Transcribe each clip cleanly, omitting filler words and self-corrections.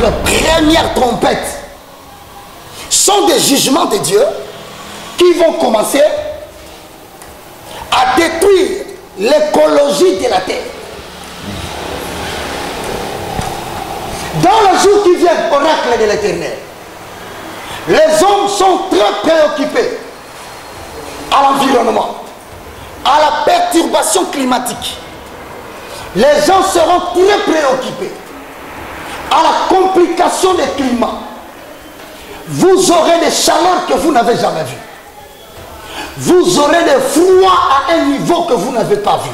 4 premières trompettes sont des jugements de Dieu qui vont commencer à détruire l'écologie de la terre. Dans le jour qui vient, oracle de l'Éternel, les hommes sont très préoccupés à l'environnement, à la perturbation climatique. Les gens seront très préoccupés à la complication des climats. Vous aurez des chaleurs que vous n'avez jamais vues. Vous aurez des froids à un niveau que vous n'avez pas vu.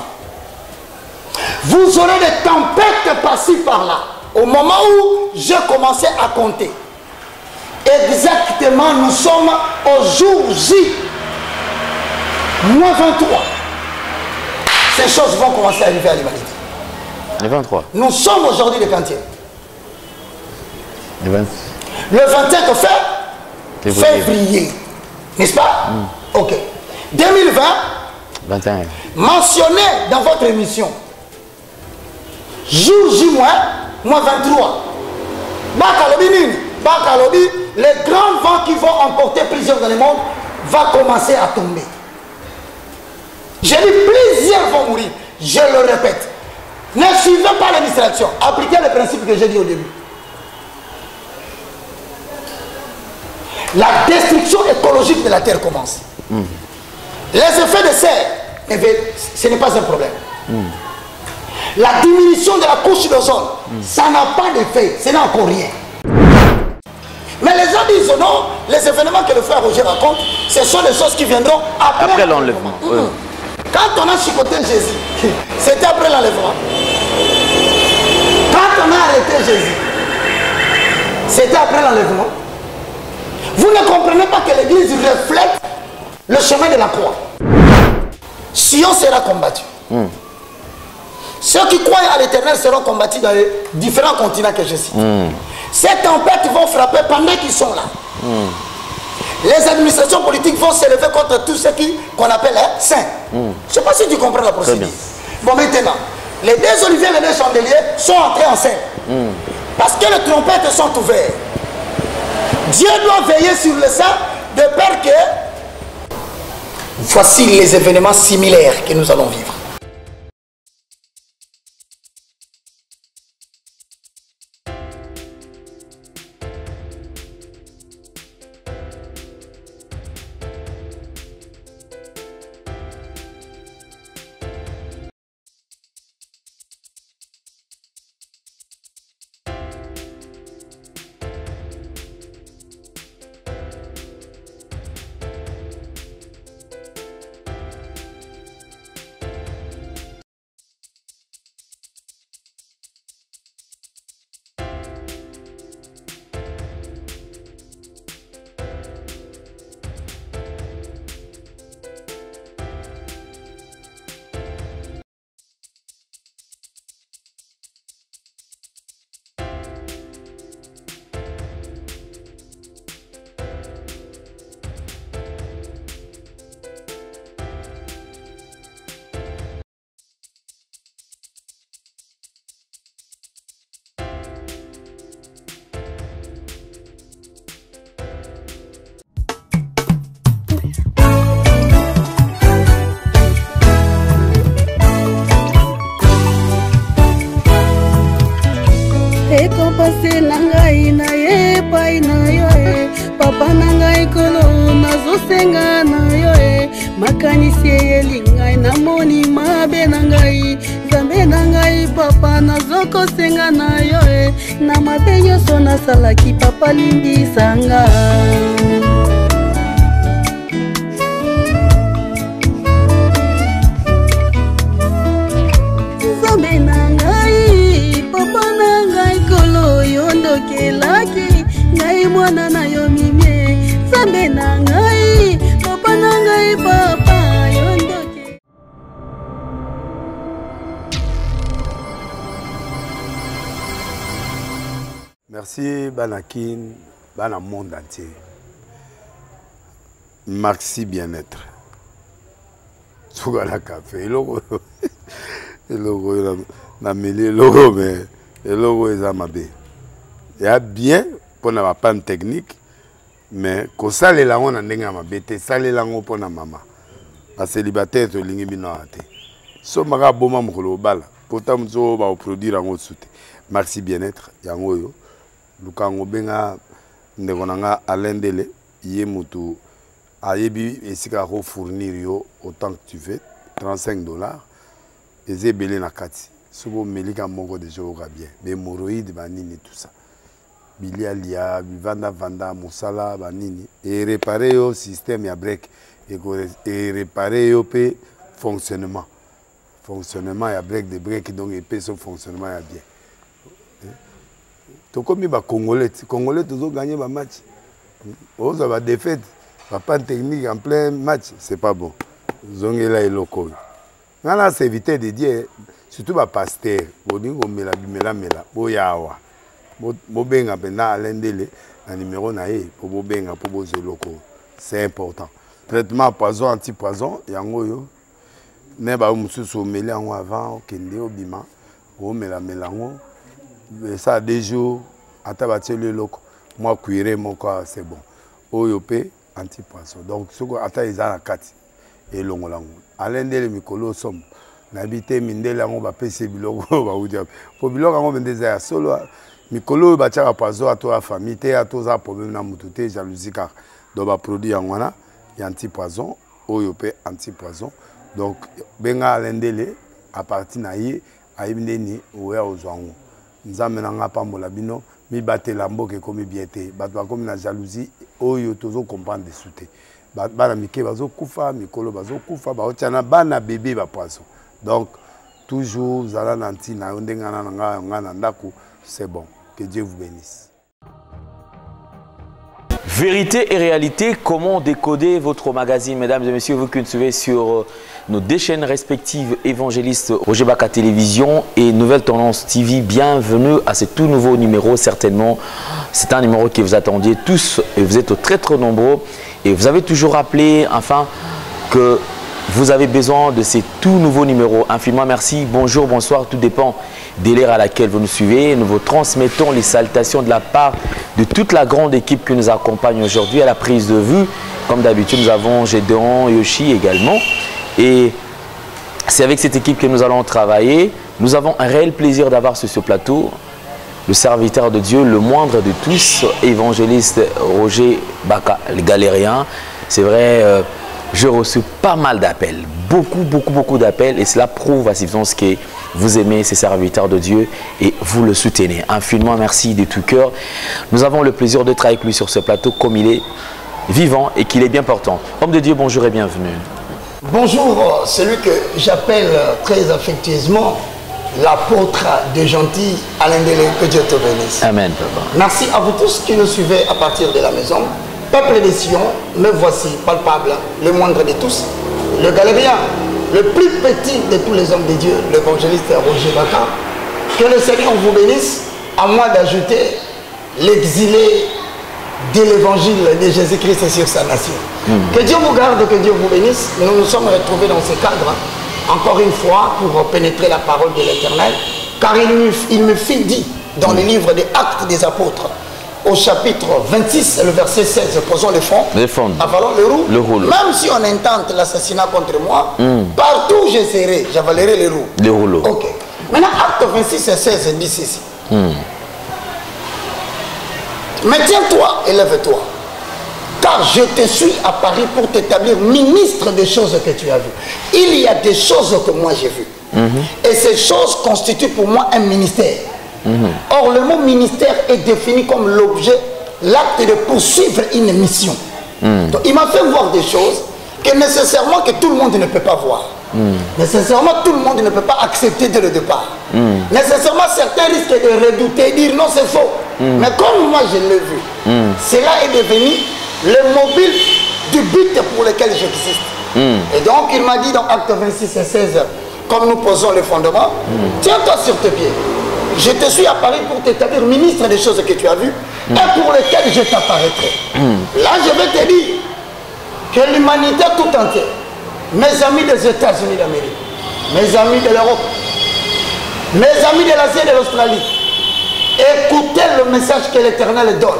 Vous aurez des tempêtes par-ci par-là. Au moment où j'ai commencé à compter, exactement nous sommes au jour J, moins 23. Ces choses vont commencer à arriver à l'humanité. Le 23. Nous sommes aujourd'hui le 20e. Le 20. Le 25 février. N'est-ce pas? Ok. 2020, 21. mentionné dans votre émission. Jour J moins 23. Bakalobi, les grands vents qui vont emporter plusieurs dans le monde vont commencer à tomber. J'ai dit plusieurs vont mourir. Je le répète. Ne suivez pas les distractions. Appliquez les principes que j'ai dit au début. La destruction écologique de la terre commence. Les effets de serre, ce n'est pas un problème. La diminution de la couche d'ozone, ça n'a pas d'effet, ce n'est encore rien. Mais les gens disent non, les événements que le frère Roger raconte, ce sont des choses qui viendront après l'enlèvement. Quand on a chicoté Jésus, c'était après l'enlèvement. Quand on a arrêté Jésus, c'était après l'enlèvement. Vous ne comprenez pas que l'église reflète le chemin de la croix. Sion sera combattu. Ceux qui croient à l'éternel seront combattus dans les différents continents que je cite. Ces tempêtes vont frapper pendant qu'ils sont là. Les administrations politiques vont s'élever contre tous ceux qu'on appelle les saints. Je ne sais pas si tu comprends la procédure. Bon, maintenant, les deux oliviers et les deux chandeliers sont entrés en scène. Parce que les trompettes sont ouvertes. Dieu doit veiller sur le sang de peur que... Voici les événements similaires que nous allons vivre. Récompenser nangai na ye pai na yo papa nangai kolo nazosenga na yo makanisi elingai na moni mabe nangai zambe nangai papa nazokosenga na yo na mabe nyonso nasalaki papa limbisanga. Zambe nangai papa nangai kolo yondokelaki ngai mwana na yo mimie zambe nangai papa nangai papa yondoke. Merci Banakin, Bana monde entier. Merci bien-être. Sougala café, logo na meli logo mais logo eza mabe. Il y a bien pour la panne technique, mais quand ça les langues on a n'enga ma bête, ça les langues pour la maman. La célibataire to lingi binoate. So maga boma mukolo bala. Pourtant mzo ba produire en soute. Merci bien-être yango yo. Lukango benga ndekonanga alendele yé mutu ayebi esika ko fournir yo autant que tu veux $35. Eze belé na kati. Sobo melika moko de jour bien. Be hémorroïdes banini tout ça. Bilialia, vanda musala banini et réparer au système ya break et réparer au pe fonctionnement ya break de break donc et pe son fonctionnement ya bien. To comme ba congolais toujours gagner ba match. On va défaite, pas technique en plein match, c'est pas bon. Zongela et loco. Nana c'est éviter de dire surtout ba pasteur, boningo mela boyawa. Bobenga pena alendele un numéro naé pour bobenga pour bozo loko. C'est important. Traitement poison anti-poison yango yo. Ne ba mususu meli yango avant kende obima o melango. Ça a des jours atabati le loko. Moi cuire mon corps c'est bon. Oyopé anti-poison. Donc ce ko ata izala kati et longolango. Alendele mikolo som. Nabité mindele yango ba pese biloko ba udia. Po biloko yango bendeza solo mikolo bachaka poison à toi famille te à tous problème na mututé jalousie car donc ba produit en wana y anti poison oyopé anti poison donc benga alendele à partir na ye ayibindeni oya ozwango nzambe na ngapa mbola bino mi batela mboke komi biete batwa komi na jalousie oyo tozo comprendre de souté bana mike bazo kufa mikolo bazo kufa ba otiana bana bébé ba poison donc toujours zala nanti na ndengana nga ngana ndako c'est bon. Que Dieu vous bénisse. Vérité et réalité, comment décoder votre magazine, mesdames et messieurs, vous qui nous suivez sur nos deux chaînes respectives, Évangéliste Roger Baka Télévision et Nouvelle Tendance TV. Bienvenue à ce tout nouveau numéro, certainement. C'est un numéro que vous attendiez tous et vous êtes très très nombreux. Et vous avez toujours rappelé, enfin, que vous avez besoin de ces tout nouveaux numéros. Infiniment merci, bonjour, bonsoir, tout dépend de l'ère à laquelle vous nous suivez. Nous vous transmettons les salutations de la part de toute la grande équipe qui nous accompagne aujourd'hui à la prise de vue. Comme d'habitude, nous avons Gédéon, Yoshi également. Et c'est avec cette équipe que nous allons travailler. Nous avons un réel plaisir d'avoir sur ce plateau le serviteur de Dieu, le moindre de tous, évangéliste Roger Baka, le galérien. C'est vrai, j'ai reçu pas mal d'appels, beaucoup d'appels, et cela prouve à substance que vous aimez ces serviteurs de Dieu et vous le soutenez. Infiniment merci de tout cœur. Nous avons le plaisir d'être avec lui sur ce plateau comme il est vivant et qu'il est bien portant. Homme de Dieu, bonjour et bienvenue. Bonjour, celui que j'appelle très affectueusement l'apôtre de gentil Alain Delé, que Dieu te bénisse. Amen, papa. Merci à vous tous qui nous suivez à partir de la maison. Peuple des Sion, me voici palpable, le moindre de tous, le galérien, le plus petit de tous les hommes de Dieu, l'évangéliste Roger Baka. Que le Seigneur vous bénisse, à moi d'ajouter l'exilé de l'évangile de Jésus-Christ sur sa nation. Que Dieu vous garde, que Dieu vous bénisse. Nous nous sommes retrouvés dans ce cadre, encore une fois, pour pénétrer la parole de l'Éternel, car il me fit dit dans le livre des Actes des Apôtres, au chapitre 26, le verset 16, posons les fonds, avalons le roux. Même si on intente l'assassinat contre moi, partout où je serai, j'avalerai les roues. Les rouleaux. Ok. Maintenant, acte 26 et 16 dit ceci. Mais tiens-toi et lève-toi, car je te suis à Paris pour t'établir ministre des choses que tu as vues. Il y a des choses que moi j'ai vues. Et ces choses constituent pour moi un ministère. Or, le mot ministère est défini comme l'objet, l'acte de poursuivre une mission. Donc, il m'a fait voir des choses que nécessairement que tout le monde ne peut pas voir. Nécessairement, tout le monde ne peut pas accepter dès le départ. Nécessairement, certains risquent de redouter et dire non, c'est faux. Mais comme moi, je l'ai vu, cela est devenu le mobile du but pour lequel j'existe. Et donc, il m'a dit dans Acte 26 et 16, comme nous posons le fondement, tiens-toi sur tes pieds. Je te suis à Paris pour t'établir ministre des choses que tu as vues et pour lesquelles je t'apparaîtrai. Là, je vais te dire que l'humanité tout entière, mes amis des États-Unis d'Amérique, mes amis de l'Europe, mes amis de l'Asie et de l'Australie, Écoutez le message que l'Éternel donne.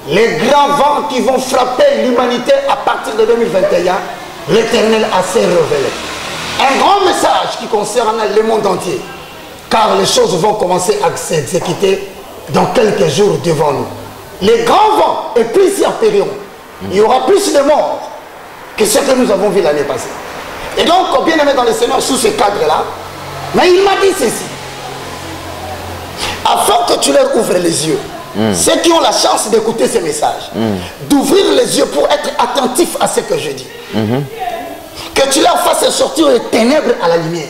Les grands vents qui vont frapper l'humanité à partir de 2021, l'Éternel a s'est révélé. Un grand message qui concerne le monde entier. Car les choses vont commencer à s'exécuter dans quelques jours devant nous. Les grands vents et plusieurs périodes. Il y aura plus de morts que ce que nous avons vu l'année passée. Et donc, bien aimé dans le Seigneur, sous ce cadre-là, mais il m'a dit ceci. Afin que tu leur ouvres les yeux, ceux qui ont la chance d'écouter ces messages, d'ouvrir les yeux pour être attentifs à ce que je dis. Que tu leur fasses sortir les ténèbres à la lumière.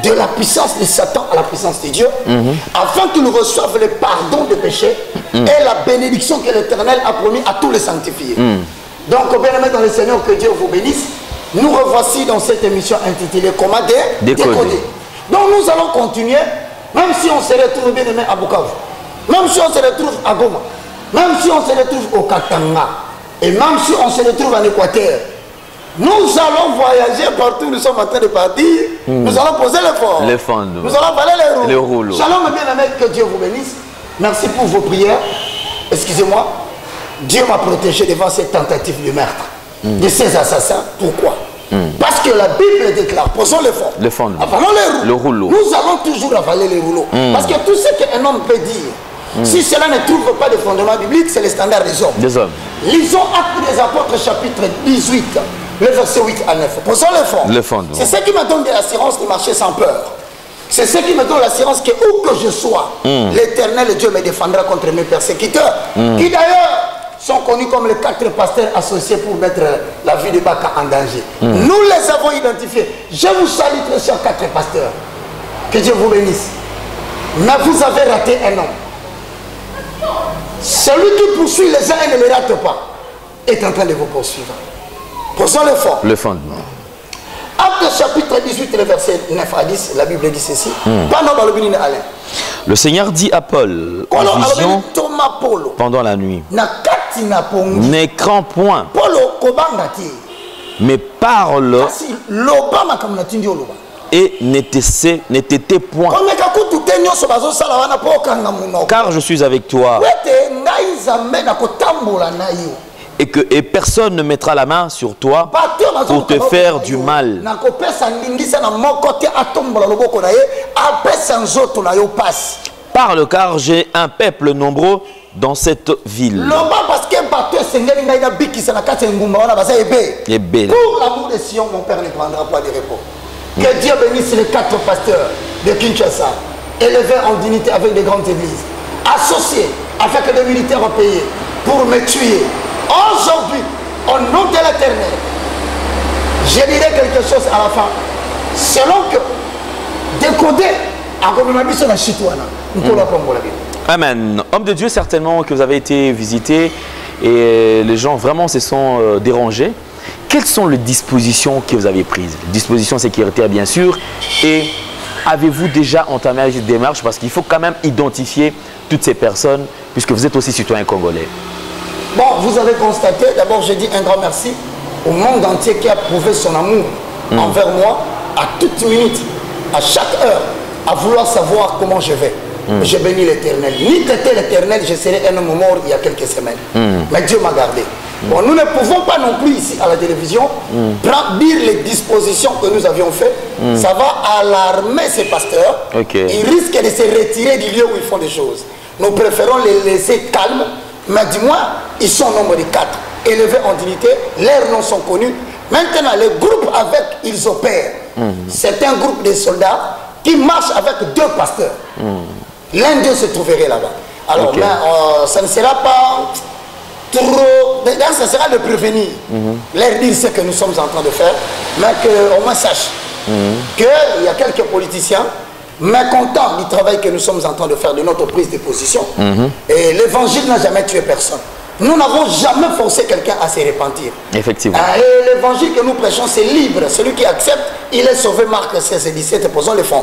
De la puissance de Satan à la puissance de Dieu, afin qu'ils reçoivent le pardon des péchés et la bénédiction que l'Éternel a promis à tous les sanctifiés. Donc, bien aimé dans le Seigneur, que Dieu vous bénisse. Nous revoici dans cette émission intitulée Comment décoder. Donc nous allons continuer, même si on se retrouve bien aimé à Bukavu, même si on se retrouve à Goma, même si on se retrouve au Katanga, et même si on se retrouve en Équateur. Nous allons voyager partout, nous sommes en train de partir, nous allons poser les fonds, nous allons valer les rouleaux. Shalom et bien aimé, que Dieu vous bénisse. Merci pour vos prières. Excusez-moi, Dieu m'a protégé devant cette tentative de meurtre. De ces assassins. Pourquoi? Parce que la Bible déclare, posons les fonds, avalons les rouleaux. Nous allons toujours avaler les rouleaux. Parce que tout ce qu'un homme peut dire, si cela ne trouve pas de fondement biblique, c'est le standard des hommes. Lisons Actes des Apôtres chapitre 18, le verset 8 à 9. Posons les fonds. C'est ce qui me donne de l'assurance de marcher sans peur. C'est ce qui me donne l'assurance que où que je sois, l'Éternel Dieu me défendra contre mes persécuteurs. Qui d'ailleurs sont connus comme les 4 pasteurs associés pour mettre la vie de Baka en danger. Nous les avons identifiés. Je vous salue très chers 4 pasteurs. Que Dieu vous bénisse. Mais vous avez raté un homme. Celui qui poursuit les gens et ne les rate pas est en train de vous poursuivre. Posons le fondement. Acte chapitre 18, le verset 9 à 10, la Bible dit ceci. Le Seigneur dit à Paul en vision pendant la nuit, ne crains point, mais parle et ne te tais point, car je suis avec toi. Et personne ne mettra la main sur toi pour te faire du mal. Parle, car j'ai un peuple nombreux dans cette ville. Pour l'amour de Sion, mon Père ne prendra pas de repos. Que Dieu bénisse les 4 pasteurs de Kinshasa, élevés en dignité avec des grandes églises, associés avec des militaires payés pour me tuer. Aujourd'hui, au nom de l'Éternel, je dirai quelque chose à la fin. Selon que décoder à Gomimabis sur la chitoana, nous pouvons apprendre la Bible. Amen. Homme de Dieu, certainement que vous avez été visité et les gens vraiment se sont dérangés. Quelles sont les dispositions que vous avez prises? Dispositions sécuritaires, bien sûr. Et avez-vous déjà entamé cette démarche? Parce qu'il faut quand même identifier toutes ces personnes, puisque vous êtes aussi citoyen congolais. Bon, vous avez constaté, d'abord je dis un grand merci au monde entier qui a prouvé son amour envers moi à toute minute, à chaque heure, à vouloir savoir comment je vais. Je bénis l'Éternel. Ni t'étais l'Éternel, je serais un homme mort il y a quelques semaines. Mais Dieu m'a gardé. Bon, nous ne pouvons pas non plus ici à la télévision dire les dispositions que nous avions faites. Ça va alarmer ces pasteurs. Ils risquent de se retirer du lieu où ils font des choses. Nous préférons les laisser calmes. Mais dis-moi, ils sont au nombre de 4, élevés en dignité, leurs noms sont connus. Maintenant, le groupe avec ils opèrent, c'est un groupe de soldats qui marche avec 2 pasteurs. L'un d'eux se trouverait là-bas. Alors, ça ne sera pas trop... D'ailleurs, ça sera de prévenir, leur dire ce que nous sommes en train de faire, mais qu'au moins sache qu'il y a quelques politiciens mécontents du travail que nous sommes en train de faire, de notre prise de position. Et l'évangile n'a jamais tué personne. Nous n'avons jamais forcé quelqu'un à se repentir. Effectivement. Et l'évangile que nous prêchons, c'est libre. Celui qui accepte, il est sauvé. Marc 16 et 17, posons le fond.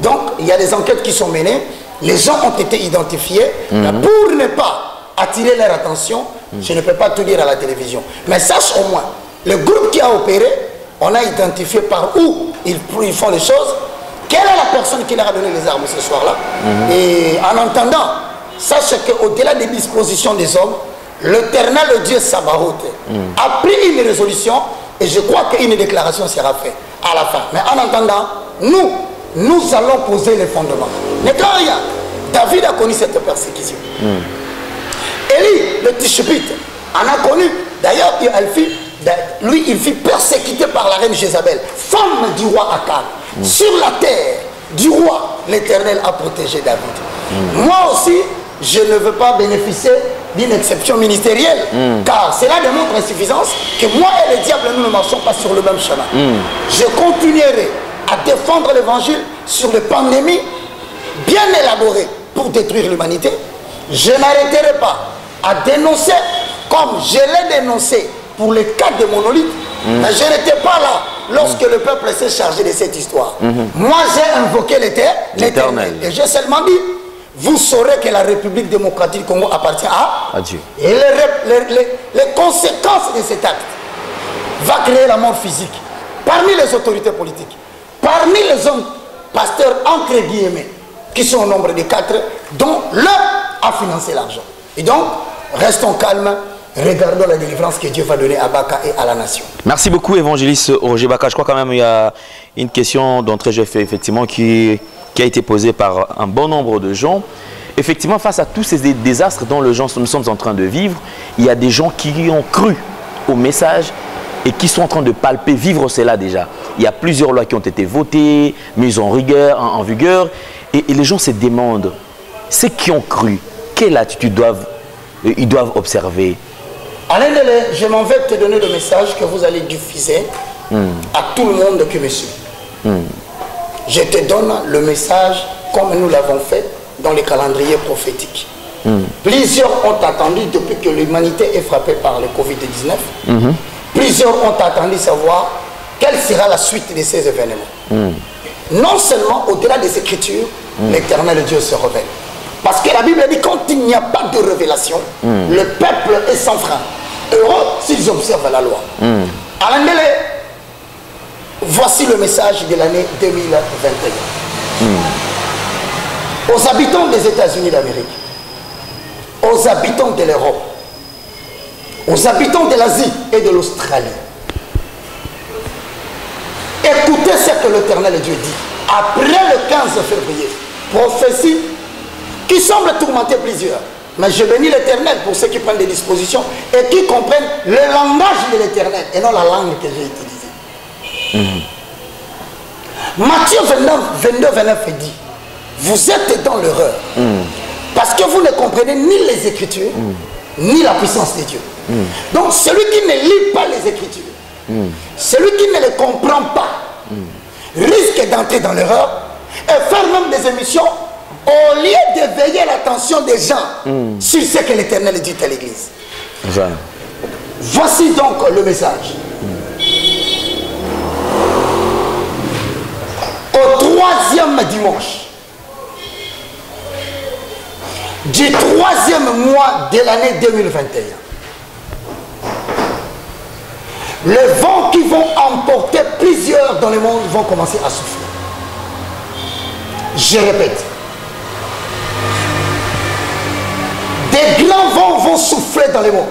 Donc, il y a des enquêtes qui sont menées. Les gens ont été identifiés. Pour ne pas attirer leur attention, je ne peux pas tout dire à la télévision. Mais sache au moins, le groupe qui a opéré, on a identifié par où ils font les choses. Quelle est la personne qui leur a donné les armes ce soir-là? Et en entendant, sachez qu'au-delà des dispositions des hommes, l'Éternel Dieu Sabaoth a pris une résolution et je crois qu'une déclaration sera faite à la fin. Mais en attendant, nous allons poser les fondements. Mais quand rien, David a connu cette persécution. Élie, le Tishbite, en a connu. D'ailleurs, lui, il fut persécuté par la reine Jézabel, femme du roi Akab. Sur la terre du roi, l'Éternel a protégé David. Moi aussi, je ne veux pas bénéficier d'une exception ministérielle, car cela démontre insuffisance que moi et le diable, nous ne marchons pas sur le même chemin. Je continuerai à défendre l'évangile sur les pandémies bien élaborées pour détruire l'humanité. Je n'arrêterai pas à dénoncer comme je l'ai dénoncé pour les cas de monolithes. Mais je n'étais pas là lorsque le peuple s'est chargé de cette histoire. Moi, j'ai invoqué l'Éternel. Et j'ai seulement dit, vous saurez que la République démocratique du Congo appartient à Dieu. Et les conséquences de cet acte va créer la mort physique parmi les autorités politiques, parmi les hommes pasteurs entre guillemets, qui sont au nombre de 4, dont l'un a financé l'argent. Et donc, restons calmes. Regardons la délivrance que Dieu va donner à Baka et à la nation. Merci beaucoup, évangéliste Roger Baka. Je crois quand même qu'il y a une question d'entrée j'ai fait effectivement qui a été posée par un bon nombre de gens. Effectivement, face à tous ces désastres dont nous sommes en train de vivre, il y a des gens qui ont cru au message et qui sont en train de palper, vivre cela déjà. Il y a plusieurs lois qui ont été votées, mises en vigueur, et les gens se demandent, ceux qui ont cru, quelle attitude ils doivent observer? Alain Delay, je m'en vais te donner le message que vous allez diffuser à tout le monde qui me suit. Je te donne le message comme nous l'avons fait dans les calendriers prophétiques. Plusieurs ont attendu depuis que l'humanité est frappée par le Covid-19. Plusieurs ont attendu savoir quelle sera la suite de ces événements. Non seulement au-delà des Écritures, l'Éternel Dieu se révèle. Parce que la Bible dit quand il n'y a pas de révélation, le peuple est sans frein. Heureux s'ils observent la loi. Alain Delay, voici le message de l'année 2021. Aux habitants des États-Unis d'Amérique, aux habitants de l'Europe, aux habitants de l'Asie et de l'Australie, écoutez ce que l'Éternel Dieu dit. Après le 15 février, prophétie qui semble tourmenter plusieurs. Mais je bénis l'Éternel pour ceux qui prennent des dispositions et qui comprennent le langage de l'Éternel et non la langue que j'ai utilisée. Matthieu 22-29 dit, vous êtes dans l'erreur parce que vous ne comprenez ni les Écritures ni la puissance de Dieu. Donc celui qui ne lit pas les Écritures, celui qui ne les comprend pas, risque d'entrer dans l'erreur et faire même des émissions au lieu d'éveiller l'attention des gens sur ce que l'Éternel dit à l'Église. Voici donc le message. Au 3e dimanche du 3e mois de l'année 2021, les vents qui vont emporter plusieurs dans le monde vont commencer à souffler. Je répète. Des grands vents vont souffler dans le monde.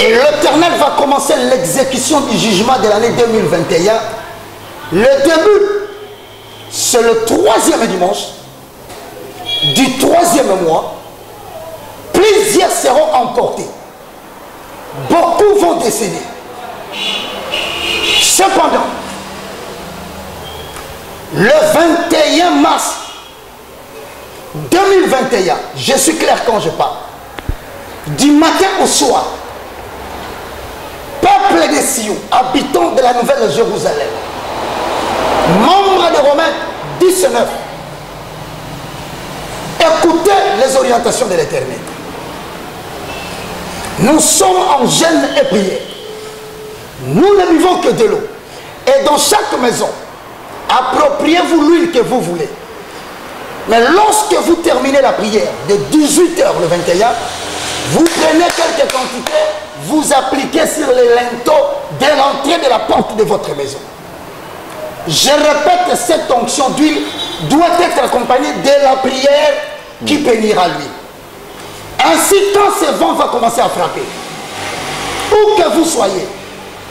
Et l'Éternel va commencer l'exécution du jugement de l'année 2021. Le début, c'est le 3e dimanche du 3e mois. Plusieurs seront emportés. Beaucoup vont décéder. Cependant, le 21 mars 2021, je suis clair quand je parle, du matin au soir, peuple de Sion, habitants de la Nouvelle Jérusalem, membres de Romains 19, écoutez les orientations de l'Éternel. Nous sommes en jeûne et prière. Nous ne vivons que de l'eau. Et dans chaque maison, appropriez-vous l'huile que vous voulez. Mais lorsque vous terminez la prière de 18h le 21, vous prenez quelques quantités, vous appliquez sur les linteaux de l'entrée de la porte de votre maison. Je répète, cette onction d'huile doit être accompagnée de la prière qui bénira l'huile. Ainsi, quand ce vent va commencer à frapper, où que vous soyez,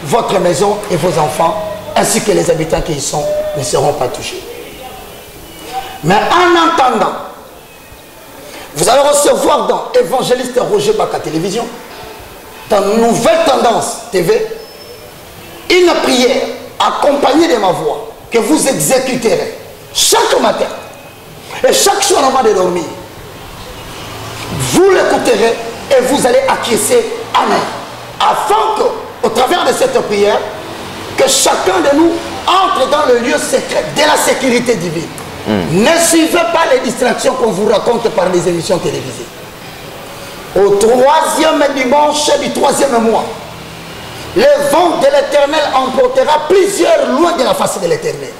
votre maison et vos enfants, ainsi que les habitants qui y sont, ne seront pas touchés. Mais en attendant, vous allez recevoir dans Évangéliste Roger Baka Télévision, dans Nouvelle Tendance TV, une prière accompagnée de ma voix que vous exécuterez chaque matin et chaque soir avant de dormir. Vous l'écouterez et vous allez acquiescer Amen. Afin que, au travers de cette prière, que chacun de nous entre dans le lieu secret de la sécurité divine. Ne suivez pas les distractions qu'on vous raconte par les émissions télévisées. Au 3e dimanche du 3e mois, le vent de l'Éternel emportera plusieurs loin de la face de l'Éternel.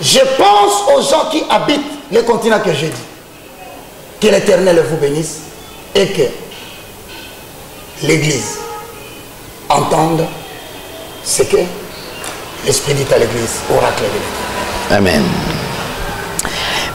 Je pense aux gens qui habitent le continent que j'ai dit. Que l'Éternel vous bénisse et que l'Église entende ce que l'Esprit dit à l'Église, oracle de l'Éternel. Amen.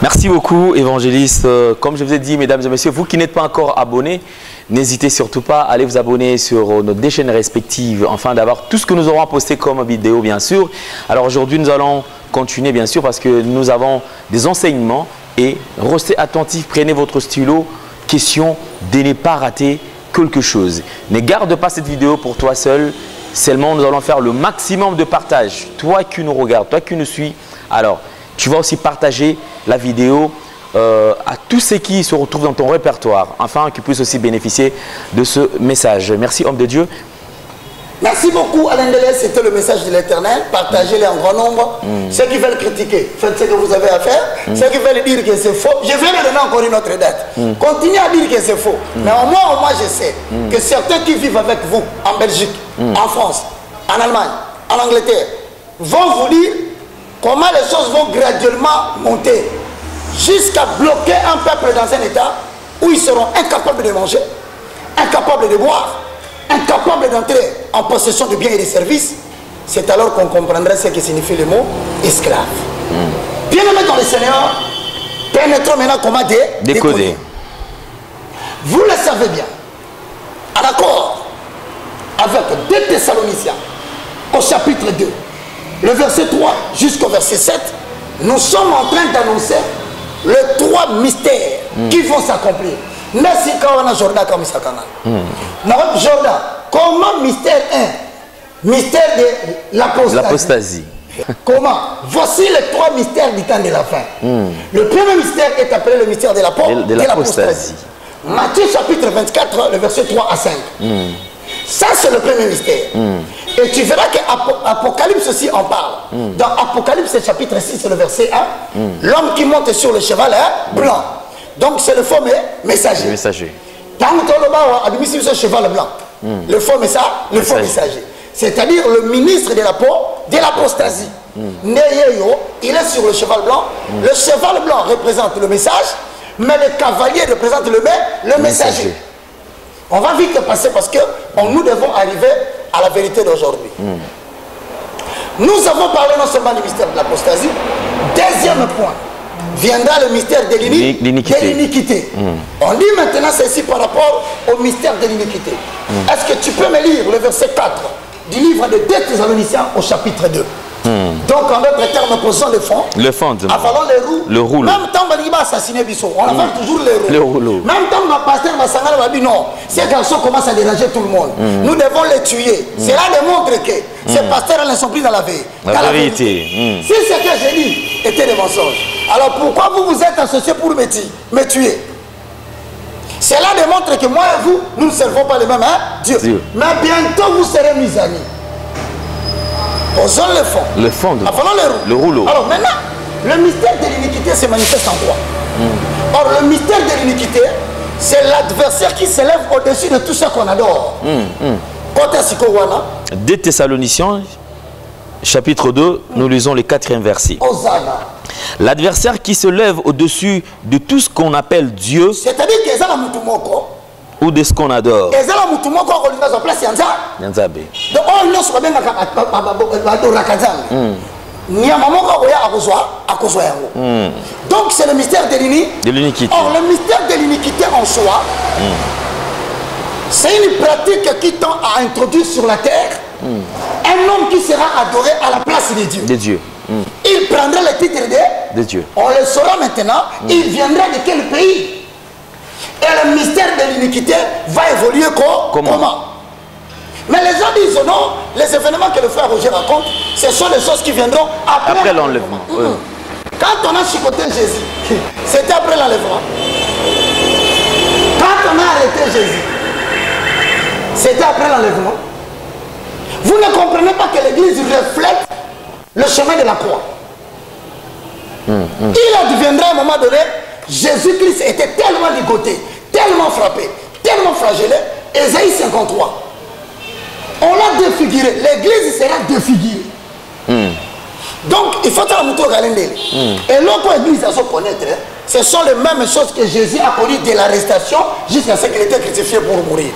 Merci beaucoup, évangéliste. Comme je vous ai dit, mesdames et messieurs, vous qui n'êtes pas encore abonnés, n'hésitez surtout pas à aller vous abonner sur nos deux chaînes respectives, afin d'avoir tout ce que nous aurons posté comme vidéo, bien sûr. Alors aujourd'hui, nous allons continuer, bien sûr, parce que nous avons des enseignements. Et restez attentifs, prenez votre stylo. Question de ne pas rater quelque chose. Ne garde pas cette vidéo pour toi seul. Seulement, nous allons faire le maximum de partage. Toi qui nous regardes, toi qui nous suis, alors tu vas aussi partager la vidéo à tous ceux qui se retrouvent dans ton répertoire, afin qu'ils puissent aussi bénéficier de ce message. Merci, homme de Dieu. Merci beaucoup, Alain Deleuze. C'était le message de l'Éternel. Partagez-les en grand nombre. Ceux qui veulent critiquer, faites ce que vous avez à faire. Ceux qui veulent dire que c'est faux, je vais leur donner encore une autre date. Continuez à dire que c'est faux. Mais au moins, je sais que certains qui vivent avec vous en Belgique, en France, en Allemagne, en Angleterre, vont vous dire comment les choses vont graduellement monter jusqu'à bloquer un peuple dans un état où ils seront incapables de manger, incapables de boire, incapables d'entrer en possession de biens et de services. C'est alors qu'on comprendrait ce que signifie le mot esclave. Bien aimé dans le Seigneur, pénétrons maintenant comment décoder. Vous le savez bien, en accord avec 2 Thessaloniciens au chapitre 2, le verset 3 jusqu'au verset 7, nous sommes en train d'annoncer les 3 mystères qui vont s'accomplir. Jordan, comment mystère 1, mystère de l'apostasie. Comment? Voici les 3 mystères du temps de la fin. Le premier mystère est appelé le mystère de l'apostasie. Matthieu chapitre 24, le verset 3 à 5. Ça, c'est le premier mystère. Et tu verras qu'Apocalypse aussi en parle. Dans Apocalypse chapitre 6, le verset 1, l'homme qui monte sur le cheval est blanc. Donc c'est le faux messager. Tant que tu as cheval blanc, le faux messager. C'est-à-dire le ministre de l'apostasie. Il est sur le cheval blanc. Le cheval blanc représente le message, mais le cavalier représente le messager. On va vite passer parce que nous devons arriver à la vérité d'aujourd'hui. Nous avons parlé non seulement du mystère de l'apostasie. Deuxième point, viendra le mystère de l'iniquité. On dit maintenant ceci par rapport au mystère de l'iniquité. Est-ce que tu peux me lire le verset 4 du livre de 2 Thessaloniciens au chapitre 2? Donc en d'autres termes, posons le fond. Avalons les roues. Même temps on va assassiner Bissot, on avale toujours les roues. Même temps le pasteur Massangala va dire non, ces garçons commencent à déranger tout le monde. Nous devons les tuer. Cela démontre que ces pasteurs ne sont plus dans la vérité. Si ce que j'ai dit était des mensonges, alors pourquoi vous vous êtes associés pour me tuer? Cela démontre que moi et vous, nous ne servons pas les mêmes Dieu. Mais bientôt vous serez mis amis. Posons le fond. Avalons les roues. Alors maintenant, le mystère de l'iniquité se manifeste en quoi? Or, le mystère de l'iniquité, c'est l'adversaire qui s'élève au-dessus de tout ce qu'on adore. 2 Thessaloniciens, chapitre 2, nous lisons le 4e verset. L'adversaire qui se lève au-dessus de tout ce qu'on appelle Dieu, c'est-à-dire que ou de ce qu'on adore. Donc c'est le mystère de l'iniquité. Or le mystère de l'iniquité en soi, c'est une pratique qui tend à introduire sur la terre un homme qui sera adoré à la place de Dieu. Il prendra le titre de Dieu. On le saura maintenant. Il viendra de quel pays? Et le mystère de l'iniquité va évoluer comment? Mais les gens disent non, les événements que le frère Roger raconte, ce sont des choses qui viendront après l'enlèvement. Quand on a chicoté Jésus, c'était après l'enlèvement. Quand on a arrêté Jésus, c'était après l'enlèvement. Vous ne comprenez pas que l'église reflète le chemin de la croix. Il adviendra à un moment donné, Jésus-Christ était tellement ligoté, tellement frappé, tellement flagellé. Ésaïe 53. On l'a défiguré. L'église sera défigurée. Donc, il faut la moto galendelle. Et l'autre église à se connaître, ce sont les mêmes choses que Jésus a connues de l'arrestation jusqu'à ce qu'il était crucifié pour mourir.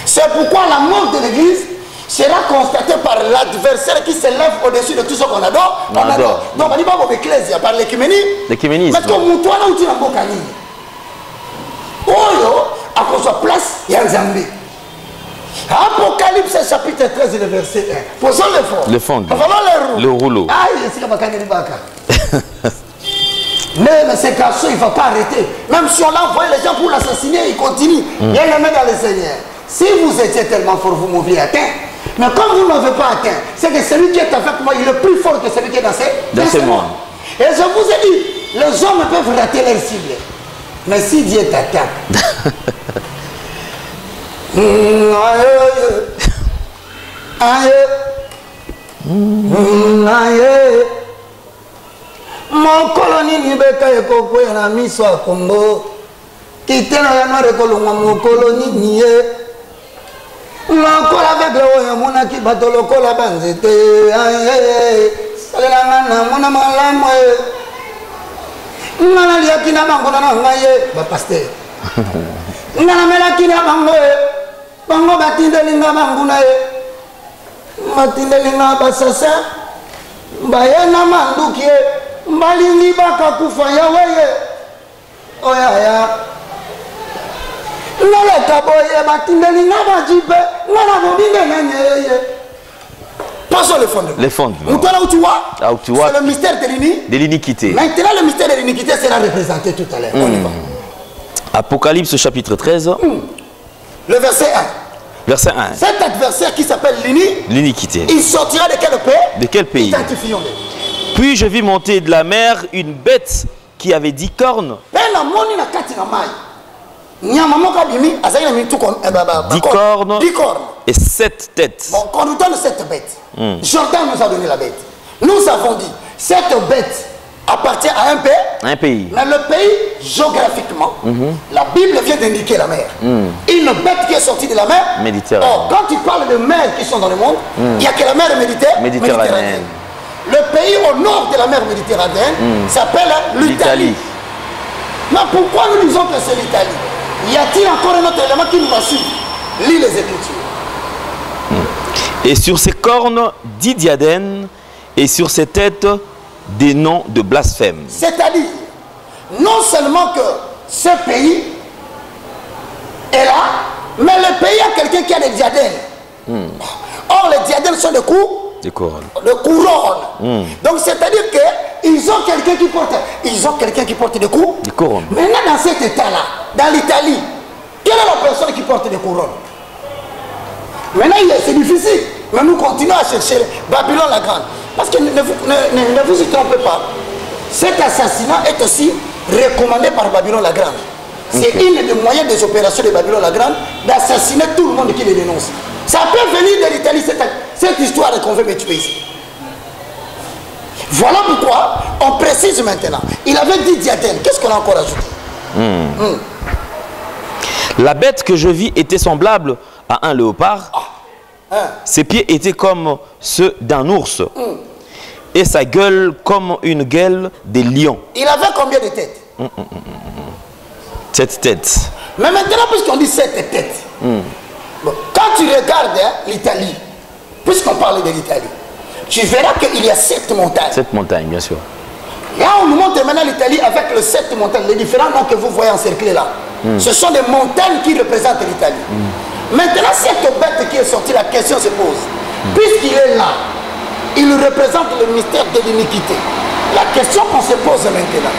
C'est pourquoi la mort de l'église sera constatée par l'adversaire qui s'élève au-dessus de tout ce qu'on adore. On adore. Donc, on dit pas l'ecclésie, par l'écuménisme. Mais comme nous, toi, là où tu as un Oyo, à cause de place, il y a un Zambie. Apocalypse chapitre 13 le verset 1. Posons le fond. Le rouleau. Mais ces garçons, il ne va pas arrêter. Même si on l'a envoyé les gens pour l'assassiner, il continue. Il y a le main dans le Seigneur. Si vous étiez tellement fort, vous m'auriez atteint. Mais comme vous ne m'avez pas atteint, c'est que celui qui est avec moi, il est plus fort que celui qui est dans ce monde. Et je vous ai dit, les hommes peuvent rater leur cible. Mais si Dieu t'attaque, mon colonie Nibeka et Koko et la mise à Congo, qui était dans la noire école, mon colonie nié. Mon col avec le mona qui bat le col à banzete. C'est la mana, mon amalam. Nana liakina bangona na ngaye, ba pasteur. Nana melakina bangoe. Bango batindelinga banguna e batindelinga basasa bayena mandukie mbalingi bakakufa yaweye oyaya naleka boye batindelinga bajipe ngana bobinge nanyeye. Passons les fondements. Toi là où tu vois, c'est le mystère de l'iniquité. Maintenant le mystère de l'iniquité sera représenté tout à l'heure. On y va. Apocalypse chapitre 13. Le verset 1. Verset 1. Cet adversaire qui s'appelle l'iniquité. Il sortira de quel pays? De quel pays? Identifions-le. Puis je vis monter de la mer une bête qui avait 10 cornes. 10 cornes et 7 têtes. Bon, quand nous donne cette bête, Jordan nous a donné la bête. Nous avons dit, cette bête appartient à un pays. Mais le pays, géographiquement, la Bible vient d'indiquer la mer. Une bête qui est sortie de la mer Méditerranée. Or, quand tu parles de mers qui sont dans le monde, il n'y a que la mer Méditerranéenne. Le pays au nord de la mer Méditerranéenne s'appelle l'Italie. Mais pourquoi nous disons que c'est l'Italie? Y a-t-il encore un autre élément qui nous rassure? Lis les Écritures. Et sur ses cornes, 10 diadèmes, et sur ses têtes, des noms de blasphème. C'est-à-dire, non seulement que ce pays est là, mais le pays a quelqu'un qui a des diadèmes. Or, les diadèmes sont des couronnes. Donc, c'est-à-dire qu'ils ont quelqu'un qui porte des couronnes. Maintenant, dans cet état-là, dans l'Italie, quelle est la personne qui porte des couronnes? Maintenant, c'est difficile. Mais nous continuons à chercher Babylone la Grande. Parce que ne vous y trompez pas. Cet assassinat est aussi recommandé par Babylone la Grande. C'est une des moyens des opérations de Babylone la Grande d'assassiner tout le monde qui les dénonce. Ça peut venir de l'Italie, cette histoire qu'on veut me tuer ici. Voilà pourquoi on précise maintenant. Il avait dit diadème. Qu'est-ce qu'on a encore ajouté? La bête que je vis était semblable à un léopard. Ses pieds étaient comme ceux d'un ours. Et sa gueule comme une gueule des lions. Il avait combien de têtes? 7 têtes. Mais maintenant, puisqu'on dit 7 têtes, bon, quand tu regardes l'Italie, puisqu'on parle de l'Italie, tu verras qu'il y a 7 montagnes. 7 montagnes, bien sûr. Là, on nous montre maintenant l'Italie avec les 7 montagnes, les différents noms que vous voyez encerclés là. Ce sont des montagnes qui représentent l'Italie. Maintenant, cette bête qui est sortie, la question se pose. Puisqu'il est là, il représente le mystère de l'iniquité. La question qu'on se pose maintenant,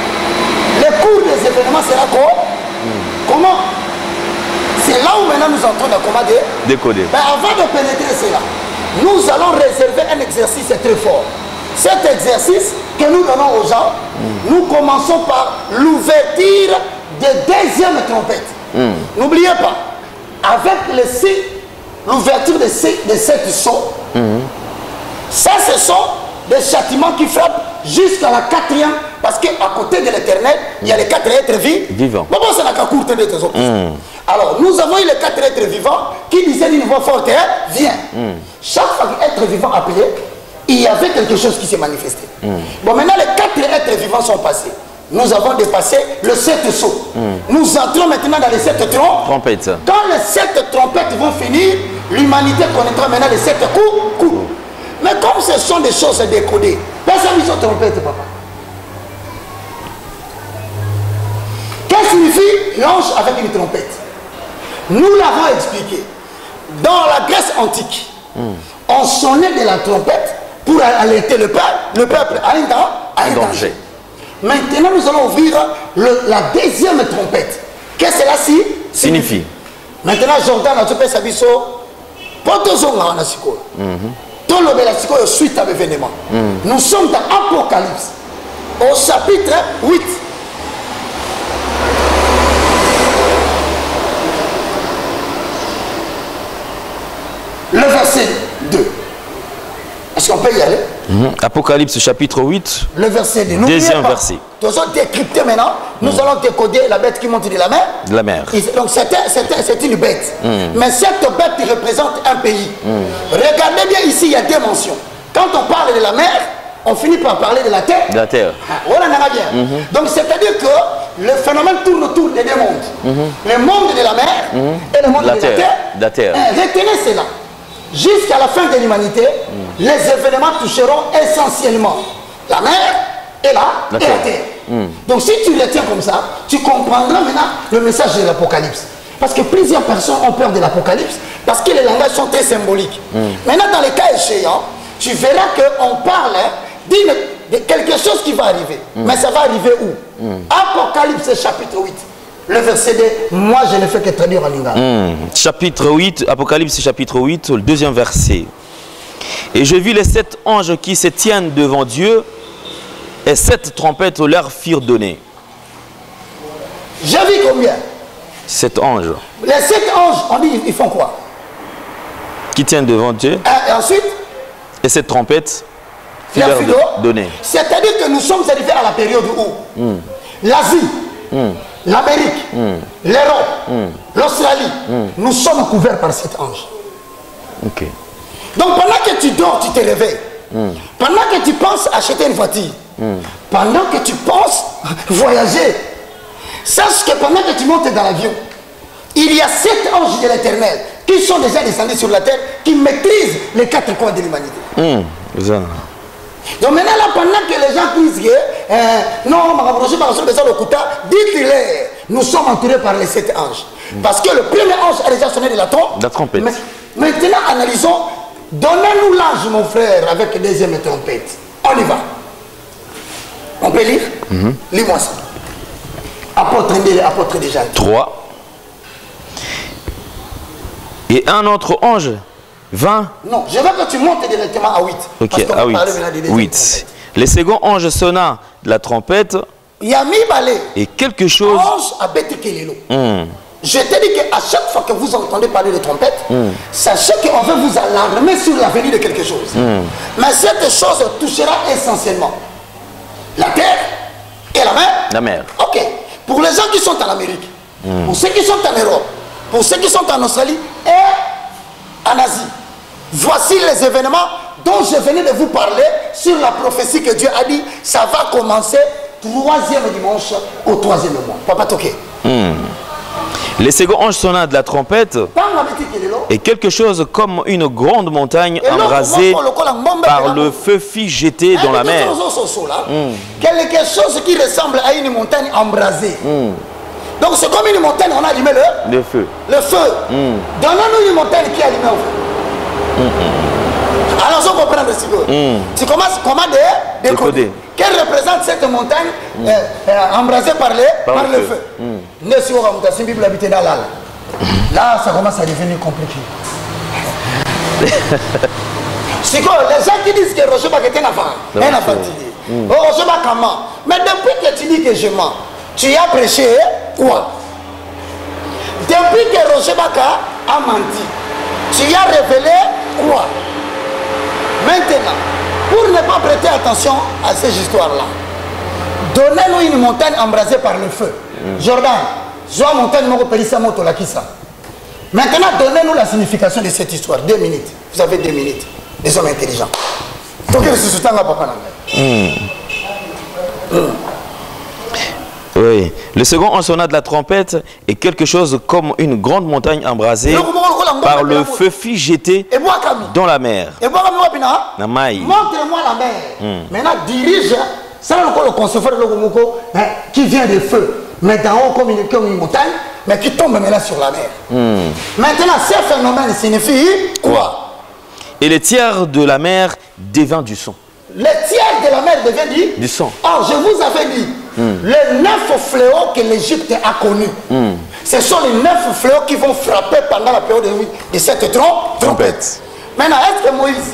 le cours des événements sera quoi? Comment? C'est là où maintenant nous entrons dans comment décoder. Mais avant de pénétrer cela, nous allons réserver un exercice très fort. Cet exercice que nous donnons aux gens, nous commençons par l'ouverture des 2e trompettes. N'oubliez pas, avec l'ouverture de 7 sons, ça ce sont des châtiments qui frappent jusqu'à la 4e, parce qu'à côté de l'Éternel, il y a les 4 êtres vivants. Bon, c'est la courte de tes autres. Alors, nous avons eu les 4 êtres vivants qui disaient d'une voix forte, viens. Chaque fois qu'être vivant appelé, il y avait quelque chose qui s'est manifesté. Bon, maintenant, les 4 êtres vivants sont passés. Nous avons dépassé le 7 sauts. Nous entrons maintenant dans les 7 trompettes. Quand les 7 trompettes vont finir, l'humanité connaîtra maintenant les 7 coups. Mais comme ce sont des choses décodées, personne ne trompette, papa. Qu'est-ce que signifie l'ange avec une trompette? Nous l'avons expliqué. Dans la Grèce antique, on sonnait de la trompette pour alerter le peuple à un danger. Maintenant, nous allons ouvrir la 2e trompette. Qu'est-ce que cela signifie? Maintenant, Jordan a fait sa biso. Suite à l'événement. Nous sommes dans Apocalypse, au chapitre 8. Le verset 2. Est-ce qu'on peut y aller? Apocalypse chapitre 8. Le verset 2. Deuxième verset. Nous allons décrypter maintenant. Nous allons décoder la bête qui monte de la mer. De la mer. Donc c'est une bête. Mais cette bête représente un pays. Regardez bien ici, il y a 2 mentions. Quand on parle de la mer, on finit par parler de la terre. De la terre. Voilà, on en a bien. Donc c'est-à-dire que le phénomène tourne autour des 2 mondes. Le monde de la mer et le monde de la terre. Retenez cela. Jusqu'à la fin de l'humanité, les événements toucheront essentiellement la mer et la terre. Donc si tu retiens comme ça, tu comprendras maintenant le message de l'Apocalypse. Parce que plusieurs personnes ont peur de l'Apocalypse parce que les langages sont très symboliques. Maintenant, dans les cas échéants, tu verras qu'on parle de quelque chose qui va arriver. Mais ça va arriver où? Apocalypse chapitre 8. Le verset 2, moi je ne fais que traduire en lingala. Chapitre 8, Apocalypse chapitre 8, le 2e verset. Et je vis les 7 anges qui se tiennent devant Dieu, et 7 trompettes leur firent donner. J'ai vu combien? 7 anges. Les 7 anges, on dit, ils font quoi? Qui tiennent devant Dieu. Et ensuite? Et 7 trompettes leur firent donner. C'est-à-dire que nous sommes arrivés à la période où l'Asie, l'Amérique, l'Europe, l'Australie, nous sommes couverts par 7 anges. Okay. Donc pendant que tu dors, tu te réveilles. Pendant que tu penses acheter une voiture, pendant que tu penses voyager, sache que pendant que tu montes dans l'avion, il y a 7 anges de l'Éternel qui sont déjà descendus sur la terre, qui maîtrisent les 4 coins de l'humanité. Donc maintenant, là, pendant que les gens disent que non, dites-les, nous sommes entourés par les 7 anges. Parce que le premier ange a déjà sonné de la trompette. Maintenant, analysons. Donnez-nous l'ange, mon frère, avec la 2e trompette. On y va. On peut lire? Lis-moi ça. Apôtre déjà. 3. Et un autre ange vint. Non, je veux que tu montes directement à 8. Ok, à 8. Le second ange sonna de la trompette. Et quelque chose. Je te dis qu'à chaque fois que vous entendez parler de trompette, sachez qu'on veut vous alarmer sur la venue de quelque chose. Mais cette chose touchera essentiellement la terre et la mer. La mer. Ok. Pour les gens qui sont en Amérique, pour ceux qui sont en Europe, pour ceux qui sont en Australie et en Asie, voici les événements dont je venais de vous parler sur la prophétie que Dieu a dit. Ça va commencer 3e dimanche au 3e mois. Papa Toké. Le second ange sonna de la trompette. Et quelque chose comme une grande montagne embrasée par le feu fit jeter dans la mer. Quelque chose qui ressemble à une montagne embrasée. Donc c'est comme une montagne, on a allumé le feu. Le feu. Donnons-nous une montagne qui est allumée au feu. Alors on comprend aussi que tu commences comment décoder. Quelle représente cette montagne embrasée par le feu. Là, ça commence à devenir compliqué. C'est quoi les gens qui disent que Roger Baka était un fatigué. Roger Baka ment. Mais depuis que tu dis que je mens, tu as prêché quoi? Depuis que Roger Baka a menti, tu as révélé quoi? Maintenant, pour ne pas prêter attention à ces histoires-là, donnez-nous une montagne embrasée par le feu. Jordan, Joa montagne Mokopelisa Moto Lakisa. Maintenant, donnez-nous la signification de cette histoire. 2 minutes. Vous avez 2 minutes. Les hommes intelligents. Oui. Le second en sonna de la trompette est quelque chose comme une grande montagne embrasée par le feu fit jeter dans la mer. Montre-moi la mer. Maintenant, dirige ça le concevoir qui vient des feux. Mais d'en haut comme une montagne, mais qui tombe maintenant sur la mer. Maintenant, ce phénomène signifie quoi? Et le tiers de la mer devint du sang. Le tiers de la mer devient du sang. Or, je vous avais dit, les 9 fléaux que l'Égypte a connus, ce sont les 9 fléaux qui vont frapper pendant la période de cette trompette. Maintenant, est-ce que Moïse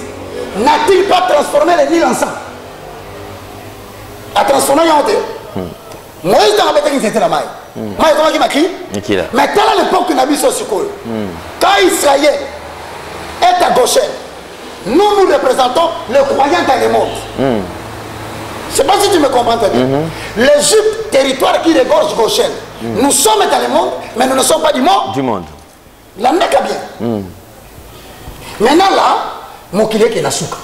n'a-t-il pas transformé le Nil en sang? A transformé en Moïse dans la bête qui était la maille. Mais quand à l'époque où Nabi Sosikoy, quand Israël est à Goshen, nous représentons le croyant dans le monde. Je ne sais pas si tu me comprends très bien. L'Égypte, territoire qui regorge Goshen, nous sommes dans le monde, mais nous ne sommes pas du monde. La n'est qu'à bien. Maintenant là, mon kilé qui est Nasuka.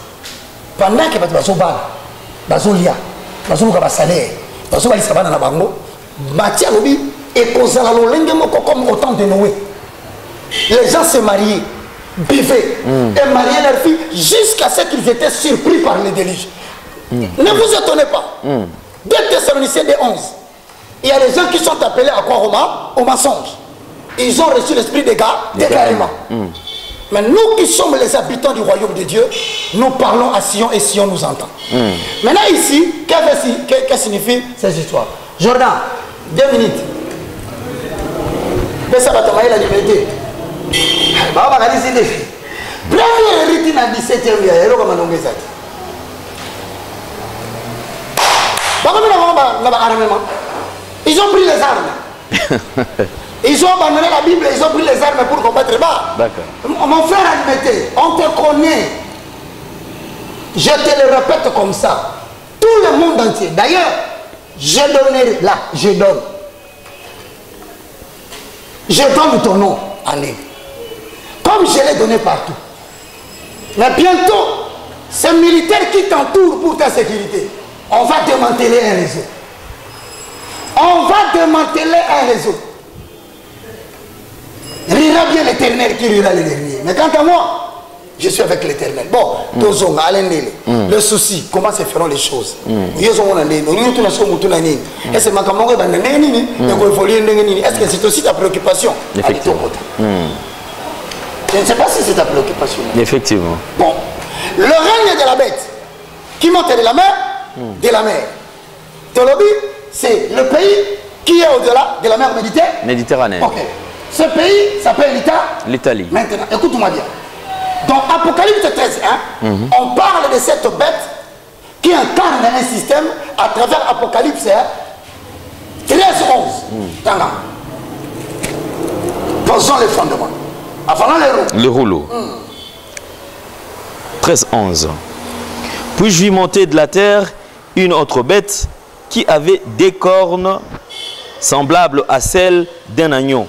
Pendant que tu vas Bazolia, Bazouka Basalé, Bazouka Lisabana na Bango, Matia Lobi, et Kozala Lolengemo comme au temps de Noé. Les gens se mariaient, buvaient et mariaient leurs filles jusqu'à ce qu'ils étaient surpris par les déluge. Ne vous étonnez pas. 2 Thessaloniciens de 11. Il y a des gens qui sont appelés à quoi Roma? Au mensonge. Ils ont reçu l'esprit des gars, déclarément. Mais nous qui sommes les habitants du royaume de Dieu, nous parlons à Sion et Sion nous entend. Maintenant ici, qu'est-ce que signifie ces histoires? Jordan, 2 minutes. Ça va te la liberté. Premier héritier dans 17e siècle. Ils ont pris les armes. Ils ont abandonné la Bible, ils ont pris les armes pour combattre bas. Mon frère admettait, on te connaît. Je te le répète comme ça. Tout le monde entier. D'ailleurs, je donne là, je donne. Je donne ton nom en ligne. Comme je l'ai donné partout. Mais bientôt, ces militaires qui t'entourent pour ta sécurité, on va démanteler un réseau. On va démanteler un réseau. Rira bien l'Éternel qui rira les derniers. Mais quant à moi, je suis avec l'Éternel. Bon, le souci, comment se feront les choses? Est-ce que c'est aussi ta préoccupation? Effectivement. Je ne sais pas si c'est ta préoccupation. Effectivement. Bon, le règne de la bête qui monte de la mer, Tolobi, c'est le pays qui est au-delà de la mer Méditerranée. Ok. Ce pays s'appelle l'Italie. Maintenant, écoute-moi bien. Dans Apocalypse 13, on parle de cette bête qui incarne un système à travers Apocalypse 13, 11. Posons les fondements. Avant le rouleau. 13, 11. Puis je vis monter de la terre une autre bête qui avait des cornes semblables à celles d'un agneau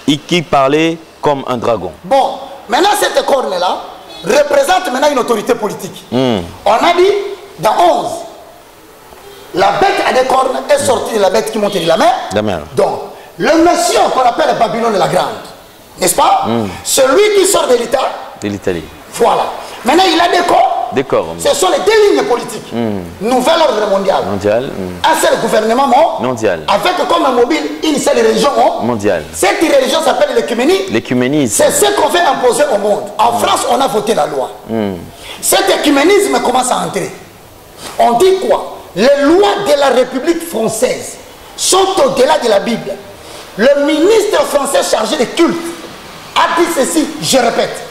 et qui parlait comme un dragon. Bon, maintenant cette corne-là représente maintenant une autorité politique. On a dit dans 11, la bête à des cornes est sortie de la bête qui montait de la mer. Donc, le monsieur qu'on appelle Babylone la Grande, N'est-ce pas? Celui qui sort de l'État. De l'Italie. Voilà. Maintenant, il a des corps. Des corps. Ce sont les deux lignes politiques. Nouvel ordre mondial. Mondial. Un seul gouvernement mondial. Avec comme mobile une seule religion mondiale. Cette religion s'appelle l'écuménisme. L'écuménisme. C'est ce qu'on veut imposer au monde. En France, on a voté la loi. Cet écuménisme commence à entrer. On dit quoi? Les lois de la République française sont au-delà de la Bible. Le ministre français chargé des cultes a dit ceci, je répète.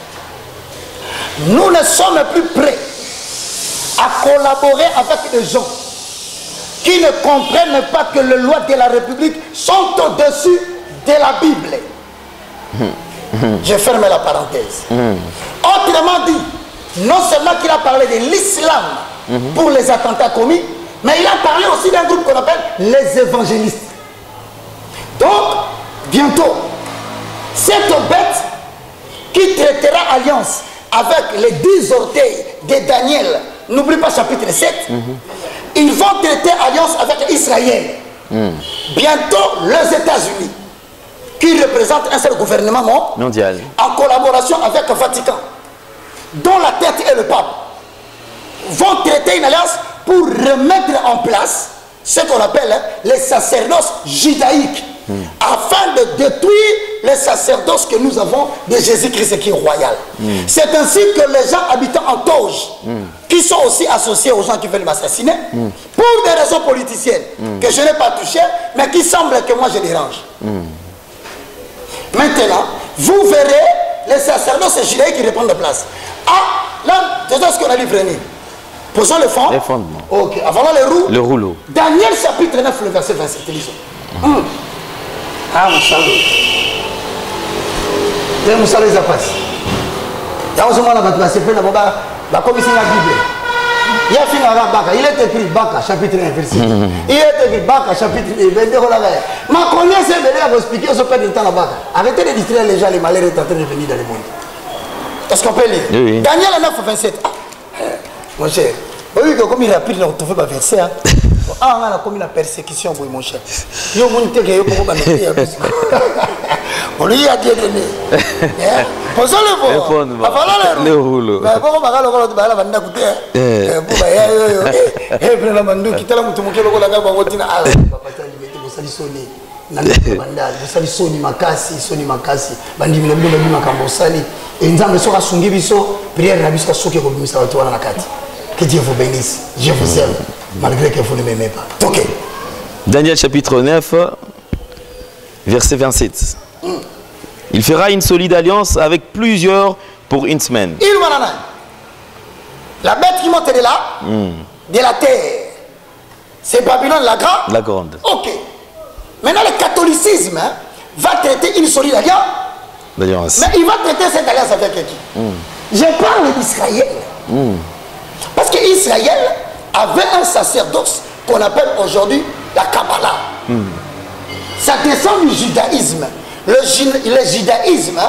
Nous ne sommes plus prêts à collaborer avec des gens qui ne comprennent pas que les lois de la République sont au-dessus de la Bible. Je ferme la parenthèse. Autrement dit, non seulement qu'il a parlé de l'islam pour les attentats commis, mais il a parlé aussi d'un groupe qu'on appelle les évangélistes. Donc, bientôt, cette bête qui traitera alliance avec les 10 orteils de Daniel, n'oublie pas chapitre 7, ils vont traiter alliance avec Israël. Bientôt, les États-Unis, qui représentent un seul gouvernement mondial, en collaboration avec le Vatican, dont la tête est le pape, vont traiter une alliance pour remettre en place ce qu'on appelle les sacerdoces judaïques, afin de détruire les sacerdoces que nous avons de Jésus-Christ qui est royal. C'est ainsi que les gens habitant en Toge, qui sont aussi associés aux gens qui veulent m'assassiner, pour des raisons politiciennes que je n'ai pas touchées, mais qui semblent que moi je dérange. Maintenant, vous verrez les sacerdoces judaïques qui répondent de place. Ah, là, c'est ce qu'on a livré. Posons le fond. Les fondements. Ok, avant les roues. Le rouleau. Daniel chapitre 9, le verset 27. Ah, mon salaud. Mon salaud, ça passe. Il y a aussi mon abattement, c'est fait d'abord la commission de la Bible. Il y a fini avec Baka. Il est écrit Baka, chapitre 1, verset 1. Il est écrit Baka, chapitre 1, verset 2. Ma connaissance est venue à vous expliquer, on se perd du temps là-bas. Arrêtez de distraire les gens, les malheurs sont en train de venir dans le monde. Est-ce qu'on peut lire? Oui. Daniel 9, 27. Mon cher, oui, comme il a pris le retrouvé par verset. Ah, on a comme une persécution, mon cher. On lui a dit de posons le fond. Le rouleau. Que Dieu vous bénisse. Je vous aime, malgré que vous ne m'aimez pas. Ok. Daniel chapitre 9, verset 27. Il fera une solide alliance avec plusieurs pour une semaine. La bête qui monte de là, de la terre, c'est Babylone la grande. La grande. Ok. Maintenant, le catholicisme va traiter une solide alliance. Mais il va traiter cette alliance avec qui? Je parle d'Israël. Parce qu'Israël avait un sacerdoce qu'on appelle aujourd'hui la Kabbalah. Ça descend du judaïsme. Le judaïsme,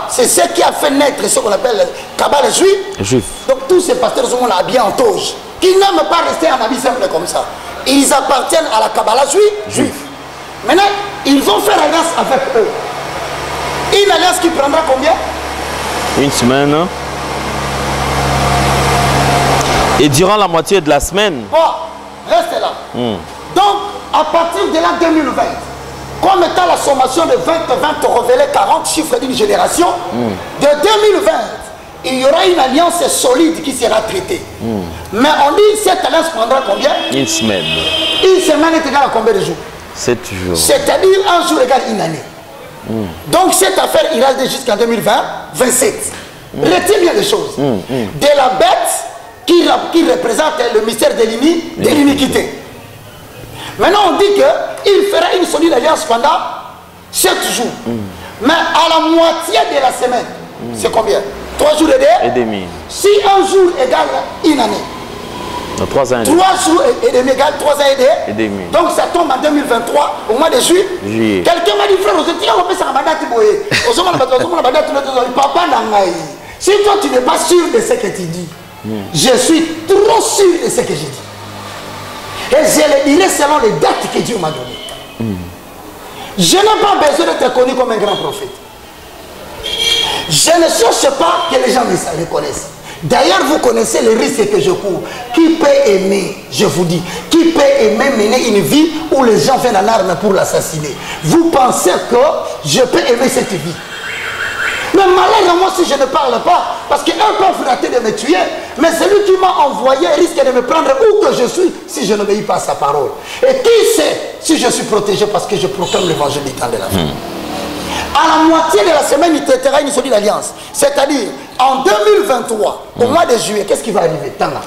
c'est ce qui a fait naître ce qu'on appelle le Kabbalah juif. Donc tous ces pasteurs sont habillés en toge, qui n'aiment pas rester en habit simple comme ça. Ils appartiennent à la Kabbalah juif. Maintenant, ils vont faire alliance avec eux. Une alliance qui prendra combien? Une semaine. Et durant la moitié de la semaine. Bon, restez là. Donc, à partir de l'an 2020, comme étant la sommation de 20 révélait 40 chiffres d'une génération, de 2020, il y aura une alliance solide qui sera traitée. Mais on dit cette alliance prendra combien? Une semaine. Une semaine est égale à combien de jours? 7 jours. C'est-à-dire un jour égale une année. Donc cette affaire ira jusqu'en 2027. Retiens bien les choses. De la bête qui représente le mystère de l'iniquité. Maintenant on dit qu'il fera une solide alliance pendant 7 jours. Mais à la moitié de la semaine, c'est combien? 3 jours et demi. Si un jour égale une année, 3 ans 3 jours et demi égale 3 ans et demi. Donc ça tombe en 2023, au mois de juillet. Quelqu'un m'a dit, frère, on peut faire un date. Papa Nangaï, si toi tu n'es pas sûr de ce que tu dis, je suis trop sûr de ce que j'ai dit. Et je le dirai selon les dates que Dieu m'a données. Je n'ai pas besoin d'être connu comme un grand prophète. Je ne cherche pas que les gens me reconnaissent. D'ailleurs, vous connaissez les risques que je cours. Qui peut aimer, je vous dis, qui peut aimer mener une vie où les gens viennent en armes pour l'assassiner? Vous pensez que je peux aimer cette vie? Mais malheur à moi si je ne parle pas, parce qu'eux peuvent rater de me tuer, mais celui qui m'a envoyé risque de me prendre où que je suis si je n'obéis pas à sa parole. Et qui sait si je suis protégé parce que je proclame l'évangile du temps de la vie. À la moitié de la semaine, il traitera une solide alliance. C'est-à-dire, en 2023, au mois de juillet, qu'est-ce qui va arriver? Tanga.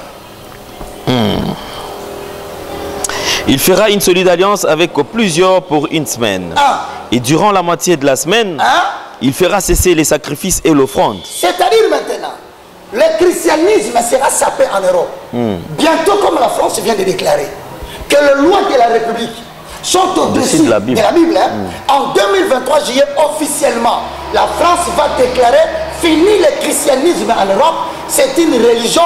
Il fera une solide alliance avec plusieurs pour une semaine. Et durant la moitié de la semaine, il fera cesser les sacrifices et l'offrande. C'est-à-dire maintenant, le christianisme sera sapé en Europe. Bientôt, comme la France vient de déclarer, que les lois de la République sont au-dessus de la Bible. En 2023 juillet, officiellement, la France va déclarer fini le christianisme en Europe. C'est une religion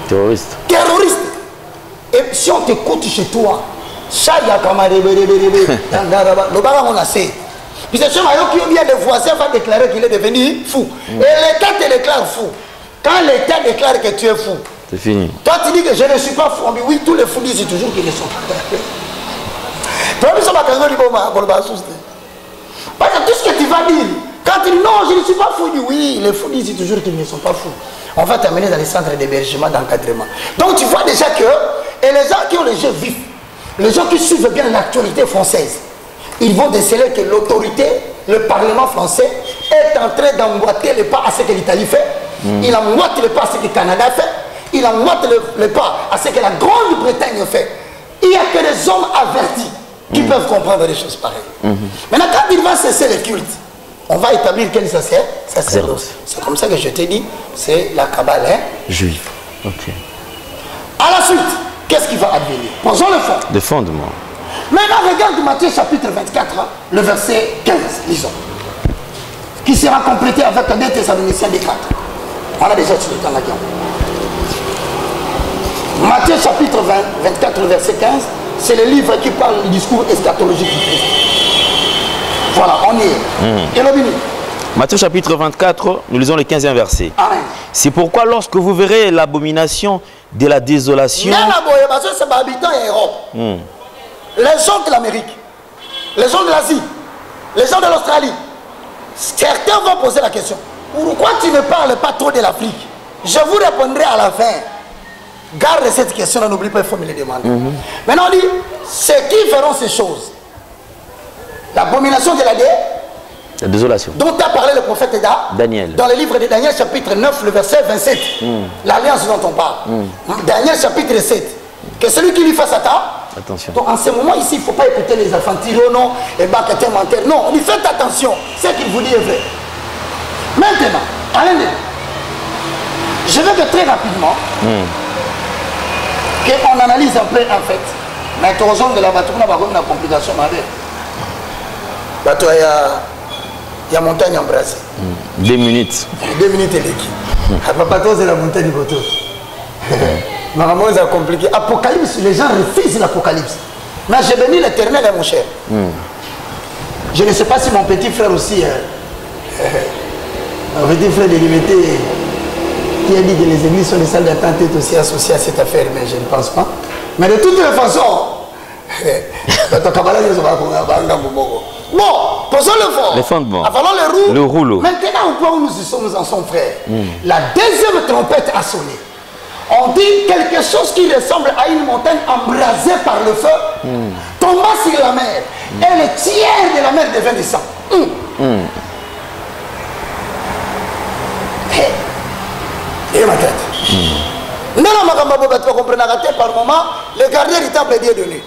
terroriste. Et si on t'écoute chez toi, puis c'est qui vient de voisin va déclarer qu'il est devenu fou. Et l'État te déclare fou. Quand l'État déclare que tu es fou, c'est fini. Toi tu dis que je ne suis pas fou. Mais oui, tous les fous disent toujours qu'ils ne sont pas. Parce que tout ce que tu vas dire, quand tu dis non, je ne suis pas fou, oui, les fous disent toujours qu'ils ne sont pas fous. On va t'amener dans les centres d'hébergement, d'encadrement. Donc tu vois déjà que, et les gens qui ont les yeux vifs, les gens qui suivent bien l'actualité française, ils vont déceler que l'autorité, le Parlement français, est en train d'emboîter le pas à ce que l'Italie fait. Il emboîte le pas à ce que le Canada fait. Il emboîte le pas à ce que la Grande-Bretagne fait. Il n'y a que des hommes avertis qui peuvent comprendre des choses pareilles. Maintenant, quand il va cesser le culte, on va établir quel sacerdoce. C'est comme ça que je t'ai dit, c'est la Kabbale juive. À la suite, qu'est-ce qui va advenir? Posons le fond. Le fondement. Maintenant, regarde Matthieu chapitre 24, le verset 15, lisons. Qui sera complété avec 2 Thessaloniciens des 4. On a déjà sur le temps là. Matthieu chapitre 24, verset 15, c'est le livre qui parle du discours eschatologique du Christ. Voilà, on y est. Et le béni. Matthieu chapitre 24, nous lisons le 15e verset. Amen. C'est pourquoi lorsque vous verrez l'abomination de la désolation... C'est habitant en Europe. Les gens de l'Amérique, les gens de l'Asie, les gens de l'Australie, certains vont poser la question, pourquoi tu ne parles pas trop de l'Afrique? Je vous répondrai à la fin. Garde cette question, n'oublie pas, il faut me les demander. Maintenant on dit, ceux qui feront ces choses, l'abomination de la désolation, dont a parlé le prophète Daniel, dans le livre de Daniel chapitre 9, le verset 27, l'alliance dont on parle. Daniel chapitre 7, que celui qui lui fasse attention. Donc en ce moment ici, il ne faut pas écouter les enfants tirer non, et baqueter mentir. Non, on dit faites attention, ce qu'il vous dit est vrai. Maintenant, allez, je veux que très rapidement, qu'on analyse un peu en fait. Mais tu as de la voiture, on a une complication. Il y a montagne embrassée. 2 minutes. 2 minutes et l'équipe. Papa, c'est la montagne du bateau. Maman, c'est compliqué. Apocalypse, les gens refusent l'Apocalypse. Mais j'ai béni l'Éternel, mon cher. Je ne sais pas si mon petit frère aussi, un petit frère de l'Unité, qui a dit que les églises sont des salles d'attente, est aussi associé à cette affaire, mais je ne pense pas. Mais de toutes les façons, bon, posons le fond. Les fondements. Avalons le rouleau. Maintenant, au point où nous en sommes, frère, la deuxième trompette a sonné. On dit quelque chose qui ressemble à une montagne embrasée par le feu, tomba sur la mer, et le tiers de la mer devint du sang. Et ma tête. Non, tu comprends, par moment, le gardien du temple est Dieu donné.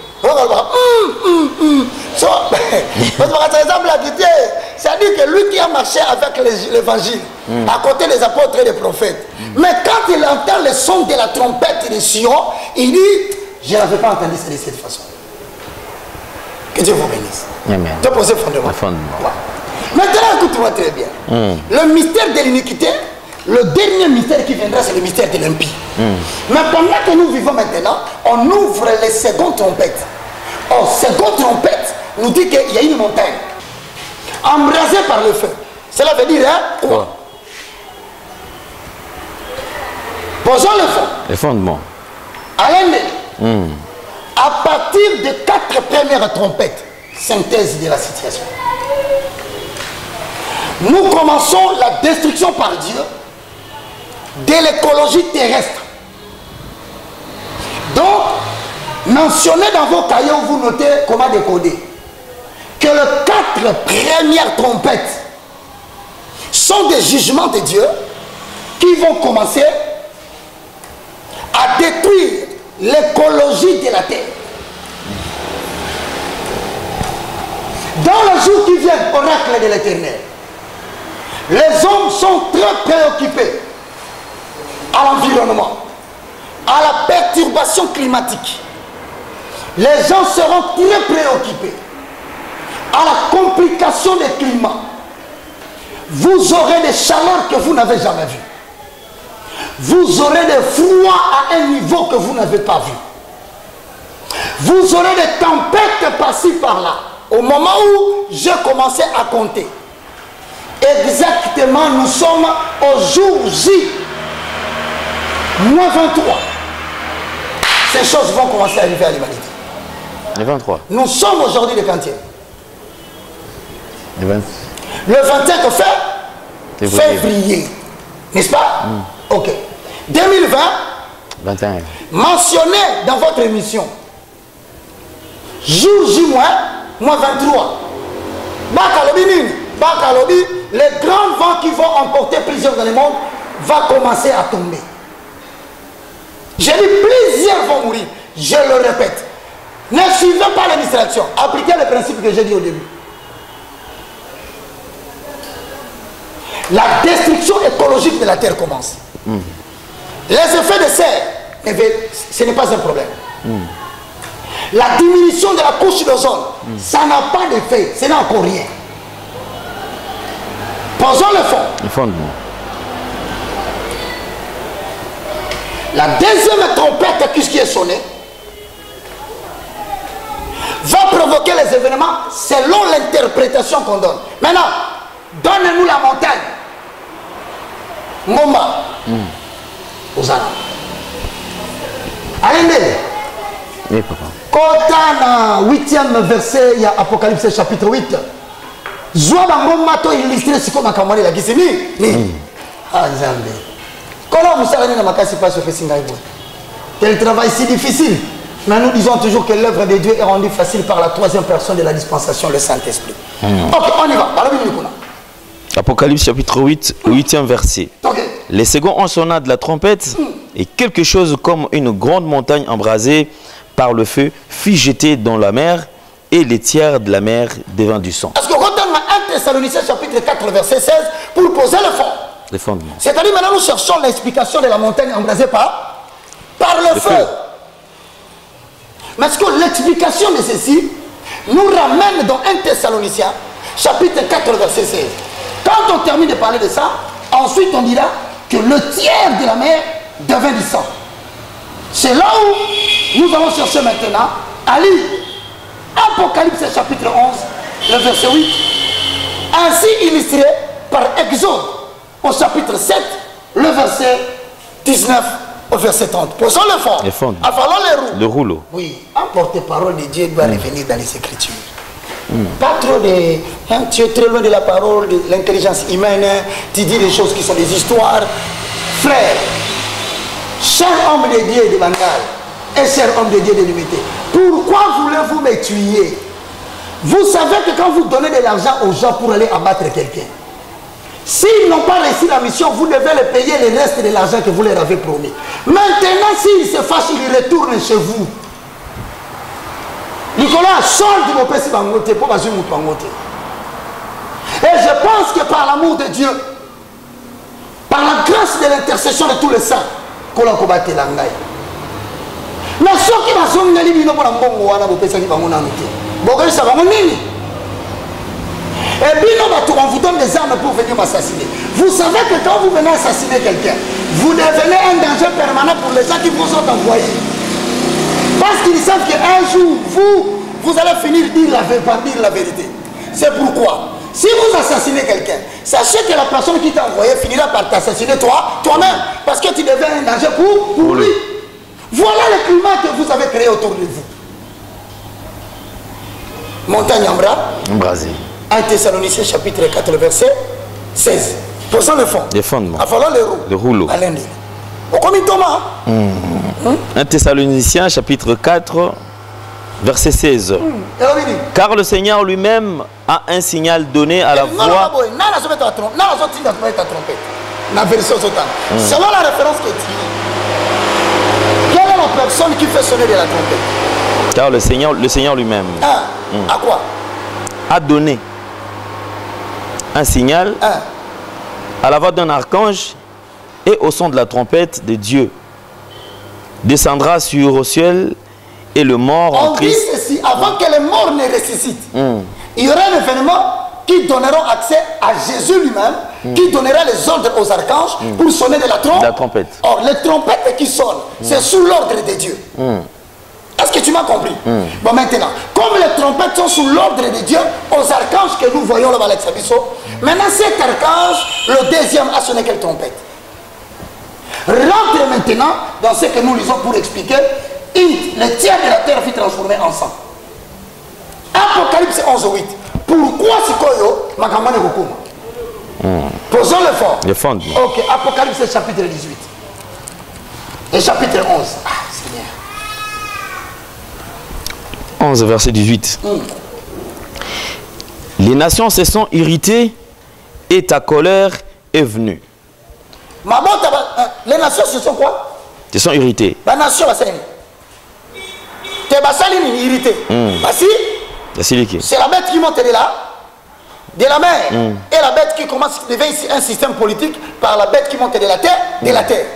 C'est-à-dire que lui qui a marché avec l'évangile, à côté des apôtres et des prophètes, mais quand il entend le son de la trompette de Sion, il dit, je n'avais pas entendu ça de cette façon. Que Dieu vous bénisse. Amen. Tu as posé fondement. Maintenant, écoute-moi très bien. Le mystère de l'iniquité, le dernier mystère qui viendra, c'est le mystère de l'impie. Mais pendant que nous vivons maintenant, on ouvre les secondes trompettes. Or, seconde trompette nous dit qu'il y a une montagne. embrasé par le feu. Cela veut dire quoi? Posons le fond. Les fondements. Allez, à partir des 4 premières trompettes, synthèse de la situation, nous commençons la destruction par Dieu de l'écologie terrestre. Donc, mentionnez dans vos cahiers, vous notez comment décoder que les 4 premières trompettes sont des jugements de Dieu qui vont commencer à détruire l'écologie de la terre. Dans le jour qui vient, oracle de l'Éternel, les hommes sont très préoccupés à l'environnement, à la perturbation climatique. Les gens seront très préoccupés à la complication des climats. Vous aurez des chaleurs que vous n'avez jamais vues. Vous aurez des froids à un niveau que vous n'avez pas vu. Vous aurez des tempêtes par-ci par-là. Au moment où j'ai commencé à compter, exactement, nous sommes au jour J, moins 23. Ces choses vont commencer à arriver à l'humanité. Le 23. Nous sommes aujourd'hui le 20e. Le 20. Le 25 février. N'est-ce pas? Ok. 2020, 21. mentionné dans votre émission, jour J moins 23. Bakalobi, les grands vents qui vont emporter plusieurs dans le monde vont commencer à tomber. J'ai dit plusieurs vont mourir. Je le répète. Ne suivez pas les distractions. Appliquez le principe que j'ai dit au début. La destruction écologique de la terre commence. Les effets de serre, ce n'est pas un problème. La diminution de la couche d'ozone, ça n'a pas d'effet, ce n'est encore rien. Posons le fond. Le fondement. La deuxième trompette qui est sonnée va provoquer les événements selon l'interprétation qu'on donne. Maintenant, donnez-nous la montagne. Ngomba. Ozana. Allez, oui, papa. Quand dans 8e verset, il y a Apocalypse chapitre 8. Zoa Ngomba to illustré ce qu'on a commandé la Gisini. Ah, Zambé. Comment vous savez que Makasi passe au Fessingaïbo? Quel travail si difficile. Mais nous disons toujours que l'œuvre de Dieu est rendue facile par la 3e personne de la dispensation, le Saint-Esprit. Ok, on y va. Apocalypse chapitre 8, 8e verset. Okay. Les seconds en sonna de la trompette et quelque chose comme une grande montagne embrasée par le feu fut jetée dans la mer et les tiers de la mer devint du sang. Est-ce que quand on a 1 Thessaloniciens chapitre 4 verset 16 pour poser le fond? Les fondements. C'est-à-dire maintenant nous cherchons l'explication de la montagne embrasée par le feu. Mais est-ce que l'explication de ceci nous ramène dans 1 Thessaloniciens chapitre 4 verset 16? Quand on termine de parler de ça, ensuite on dira que le tiers de la mer devint du sang. C'est là où nous allons chercher maintenant à lire Apocalypse chapitre 11, le verset 8, ainsi illustré par Exode au chapitre 7, le verset 19 au verset 30. Posons le fond. Les fonds. Avalons les roues. Le rouleau. Oui, un porte-parole de Dieu doit revenir dans les Écritures. Pas trop de... Hein, tu es très loin de la parole, de l'intelligence humaine, hein, tu dis des choses qui sont des histoires. Frère, cher homme de Dieu de Bangal et cher homme de Dieu de l'unité, pourquoi voulez-vous me tuer? Vous savez que quand vous donnez de l'argent aux gens pour aller abattre quelqu'un, s'ils n'ont pas réussi la mission, vous devez les payer le reste de l'argent que vous leur avez promis. Maintenant, s'ils se fâchent, ils retournent chez vous. Nicolas, sort du mot pour m'amoter. Et je pense que par l'amour de Dieu, par la grâce de l'intercession de tous les saints, qu'on a combattu la ngaï. Mais ceux qui n'ont pas dit que nous avons fait ça, et bien, on vous donne des armes pour venir m'assassiner. Vous savez que quand vous venez assassiner quelqu'un, vous devenez un danger permanent pour les gens qui vous ont envoyés. Parce qu'ils savent qu'un jour, vous allez finir par dire la vérité. C'est pourquoi Si vous assassinez quelqu'un, sachez que la personne qui t'a envoyé finira par t'assassiner toi-même. Parce que tu deviens un danger pour lui. Voilà le climat que vous avez créé autour de vous. Montagne Ambra. Embrasé. 1 Thessaloniciens chapitre 4, le verset 16. Posons le fond. Les fondements. Avant le rouleau. À lundi. Au commis Thomas. 1 Thessaloniciens chapitre 4, verset 16. Car le Seigneur lui-même a un signal donné à la voix. Selon la référence que tu dis, quelle est la personne qui fait sonner de la trompette? Car le Seigneur lui-même à quoi? A donné un signal à la voix d'un archange et au son de la trompette de Dieu. Descendra sur au ciel et le mort en Christ. On dit ceci, avant que les morts ne ressuscitent, il y aura un événement qui donneront accès à Jésus lui-même, qui donnera les ordres aux archanges pour sonner de la trompette. Or, les trompettes qui sonnent, c'est sous l'ordre de Dieu. Est-ce que tu m'as compris? Bon, maintenant, comme les trompettes sont sous l'ordre de Dieu, aux archanges que nous voyons là-bas, maintenant cet archange, le deuxième, a sonné quelle trompette? Rentre maintenant dans ce que nous lisons pour expliquer. Le tiers de la terre fut transformé en sang. Apocalypse 11:8. Pourquoi Sikoyo Makamane Rokuma? Posons le fond. Le fondement. Ok, Apocalypse chapitre 18. Et chapitre 11. Ah, Seigneur. 11, verset 18. Les nations se sont irritées et ta colère est venue. Les nations se sont quoi? Se sont irritées. La nation va s'aimer. Tes bassalines irritées. C'est la bête qui monte de la mer. Et la bête qui commence à devenir un système politique par la bête qui monte de la terre.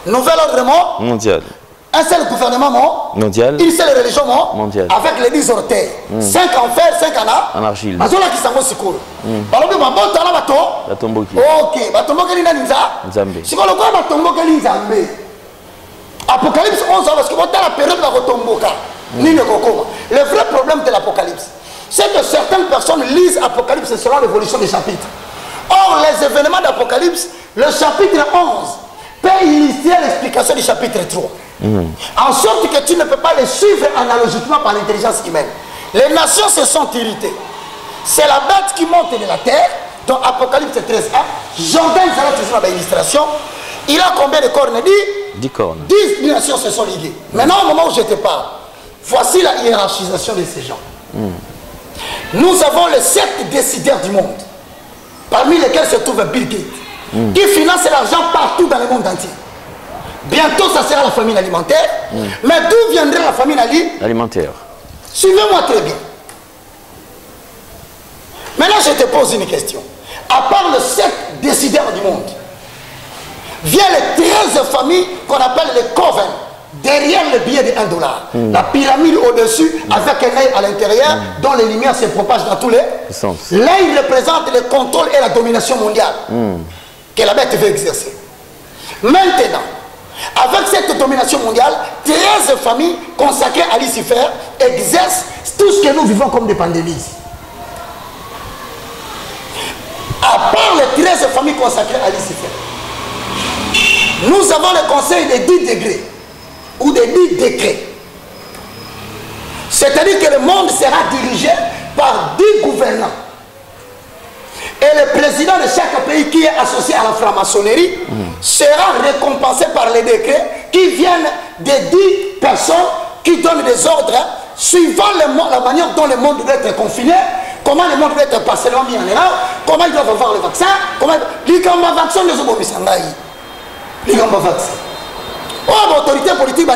Nouvel ordre mondial. Un seul gouvernement mondial. Une seule religion mondiale. Avec les 10 orteils. 5 en fer, 5 en argile. Ok, Apocalypse 11, parce que la période de la retomboka. Le vrai problème de l'Apocalypse, c'est que certaines personnes lisent Apocalypse selon l'évolution des chapitres. Or, les événements d'Apocalypse, le chapitre 11 peut illustrer l'explication du chapitre 3. En sorte que tu ne peux pas les suivre analogiquement par l'intelligence humaine. Les nations se sont irritées. C'est la bête qui monte de la terre, dans Apocalypse 13.1. Jordan, ça va toujours dans l'illustration. Il a combien de cornes? 10 cornes. 10 nations se sont liguées. Maintenant, au moment où je te parle, voici la hiérarchisation de ces gens. Nous avons les 7 décideurs du monde, parmi lesquels se trouve Bill Gates, qui finance l'argent partout dans le monde entier. Bientôt, ça sera la famine alimentaire. Mais d'où viendrait la famine alimentaire? Suivez-moi très bien. Maintenant, je te pose une question. À part les 7 décideurs du monde, vient les 13 familles qu'on appelle les coven, derrière le billet de $1. La pyramide au-dessus, avec un œil à l'intérieur, dont les lumières se propagent dans tous les sens. L'œil représente le contrôle et la domination mondiale que la bête veut exercer. Maintenant, avec cette domination mondiale, 13 familles consacrées à Lucifer exercent tout ce que nous vivons comme des pandémies. À part les 13 familles consacrées à Lucifer, nous avons le conseil des 10 degrés ou des 10 décrets. C'est-à-dire que le monde sera dirigé par 10 gouvernants. Et le président de chaque pays qui est associé à la franc-maçonnerie sera récompensé par les décrets qui viennent des 10 personnes qui donnent des ordres suivant la manière dont le monde doit être confiné, comment le monde doit être partiellement mis en erreur, comment ils doivent avoir le vaccin, comment les vaccins ne sont pas les vaccins. Oh, l'autorité politique,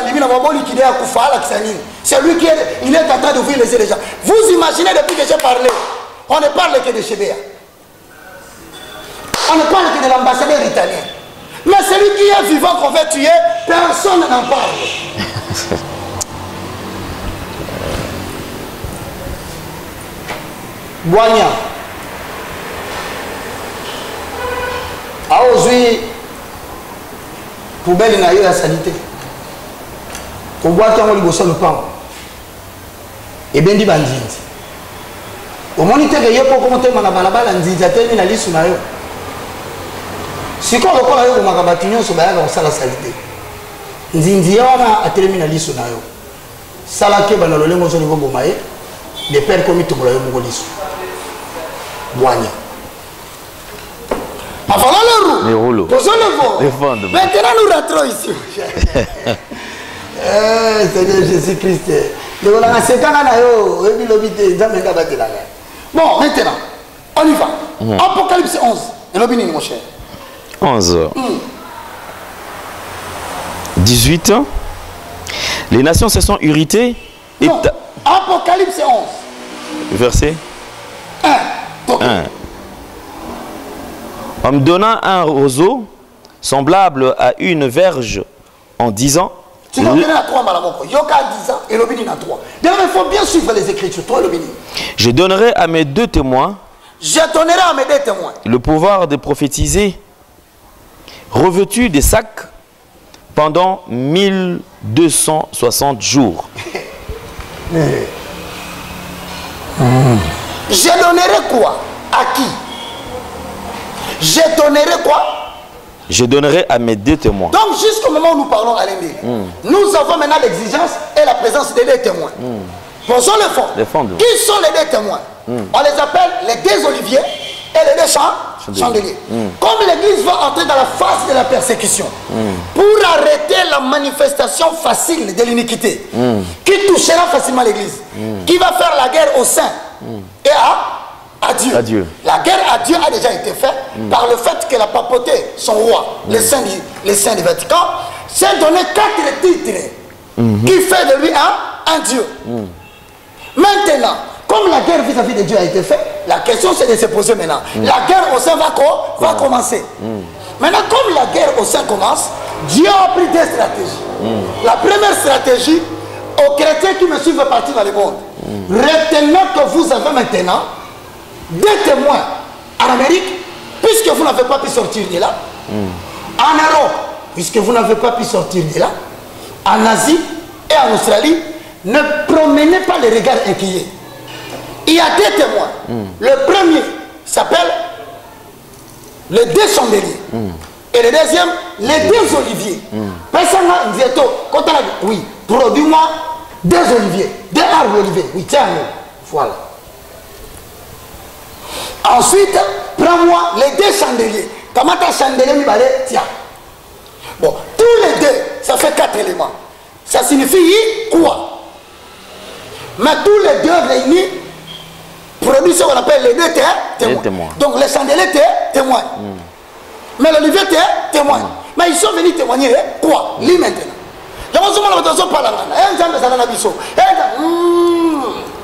c'est lui qui est en train d'ouvrir les yeux des gens. Vous imaginez depuis que j'ai parlé, on ne parle que de Chébéa. On ne parle que de l'ambassadeur italien. Mais celui qui est vivant qu'on veut tuer, personne n'en parle. Boigna. Aujourd'hui, poubelle n'a eu la salité. Pour boire quand on lui bosse le pain. Et bien dit bandit. Au moniteur que yo pour commenter na balabala nzinza te na lisu na yo. Siko lokola yo ko makabatinyo so baya ko sala salite. Nzinzi wana atelemi na lisu na yo. Sala ke bana lolengo so ni bombo maye. De père comme tout bola yo mo lisu. Boigné. Avant les rouleaux. Maintenant nous rentrons ici. Seigneur Jésus-Christ. Bon, maintenant, on y va. Apocalypse 11. Mon cher. 11. 18. Les nations se sont irritées. Non. Apocalypse 11. Verset 1. 1. En me donnant un roseau semblable à une verge en disant. Tu m'as donné à 3 malaboko. Yoka a 10 ans et l'obéni à 3. D'ailleurs, il faut bien suivre les Écritures. Toi, l'obéni. Je donnerai à mes 2 témoins. Je donnerai à mes 2 témoins. Le pouvoir de prophétiser, revêtus des sacs pendant 1260 jours. Je donnerai quoi? À qui? Je donnerai quoi? Je donnerai à mes 2 témoins. Donc jusqu'au moment où nous parlons à l'Indé, nous avons maintenant l'exigence et la présence des 2 témoins. Posons le fond. Qui sont les 2 témoins? On les appelle les 2 oliviers et les 2 chandeliers. Comme l'Église va entrer dans la phase de la persécution, pour arrêter la manifestation facile de l'iniquité, qui touchera facilement l'Église, qui va faire la guerre au sein et à Dieu. La guerre à Dieu a déjà été faite par le fait que la papauté, son roi, les saints du Vatican, s'est donné 4 titres qui fait de lui un Dieu. Maintenant, comme la guerre vis-à-vis de Dieu a été faite, la question c'est de se poser maintenant. La guerre au sein va commencer. Maintenant, comme la guerre au sein commence, Dieu a pris 2 stratégies. La première stratégie, aux chrétiens qui me suivent partout dans le monde, retenez que vous avez maintenant 2 témoins en Amérique, puisque vous n'avez pas pu sortir de là. En Europe, puisque vous n'avez pas pu sortir de là. En Asie et en Australie, ne promenez pas les regards inquiets. Il y a 2 témoins. Le premier s'appelle les 2 chandeliers. Et le deuxième, les 2 oliviers. Oui, produis-moi 2 oliviers, 2 arbres oliviers. Oui, tiens, voilà. Ensuite, prends-moi les 2 chandeliers. Comment ta chandelier me balait? Tiens. Bon, tous les 2, ça fait 4 éléments. Ça signifie quoi? Mais tous les 2 réunis produisent ce qu'on appelle les 2 témoins. Donc les chandeliers témoignent. Mais l'olivier témoigne. Mais ils sont venus témoigner quoi? Lui maintenant.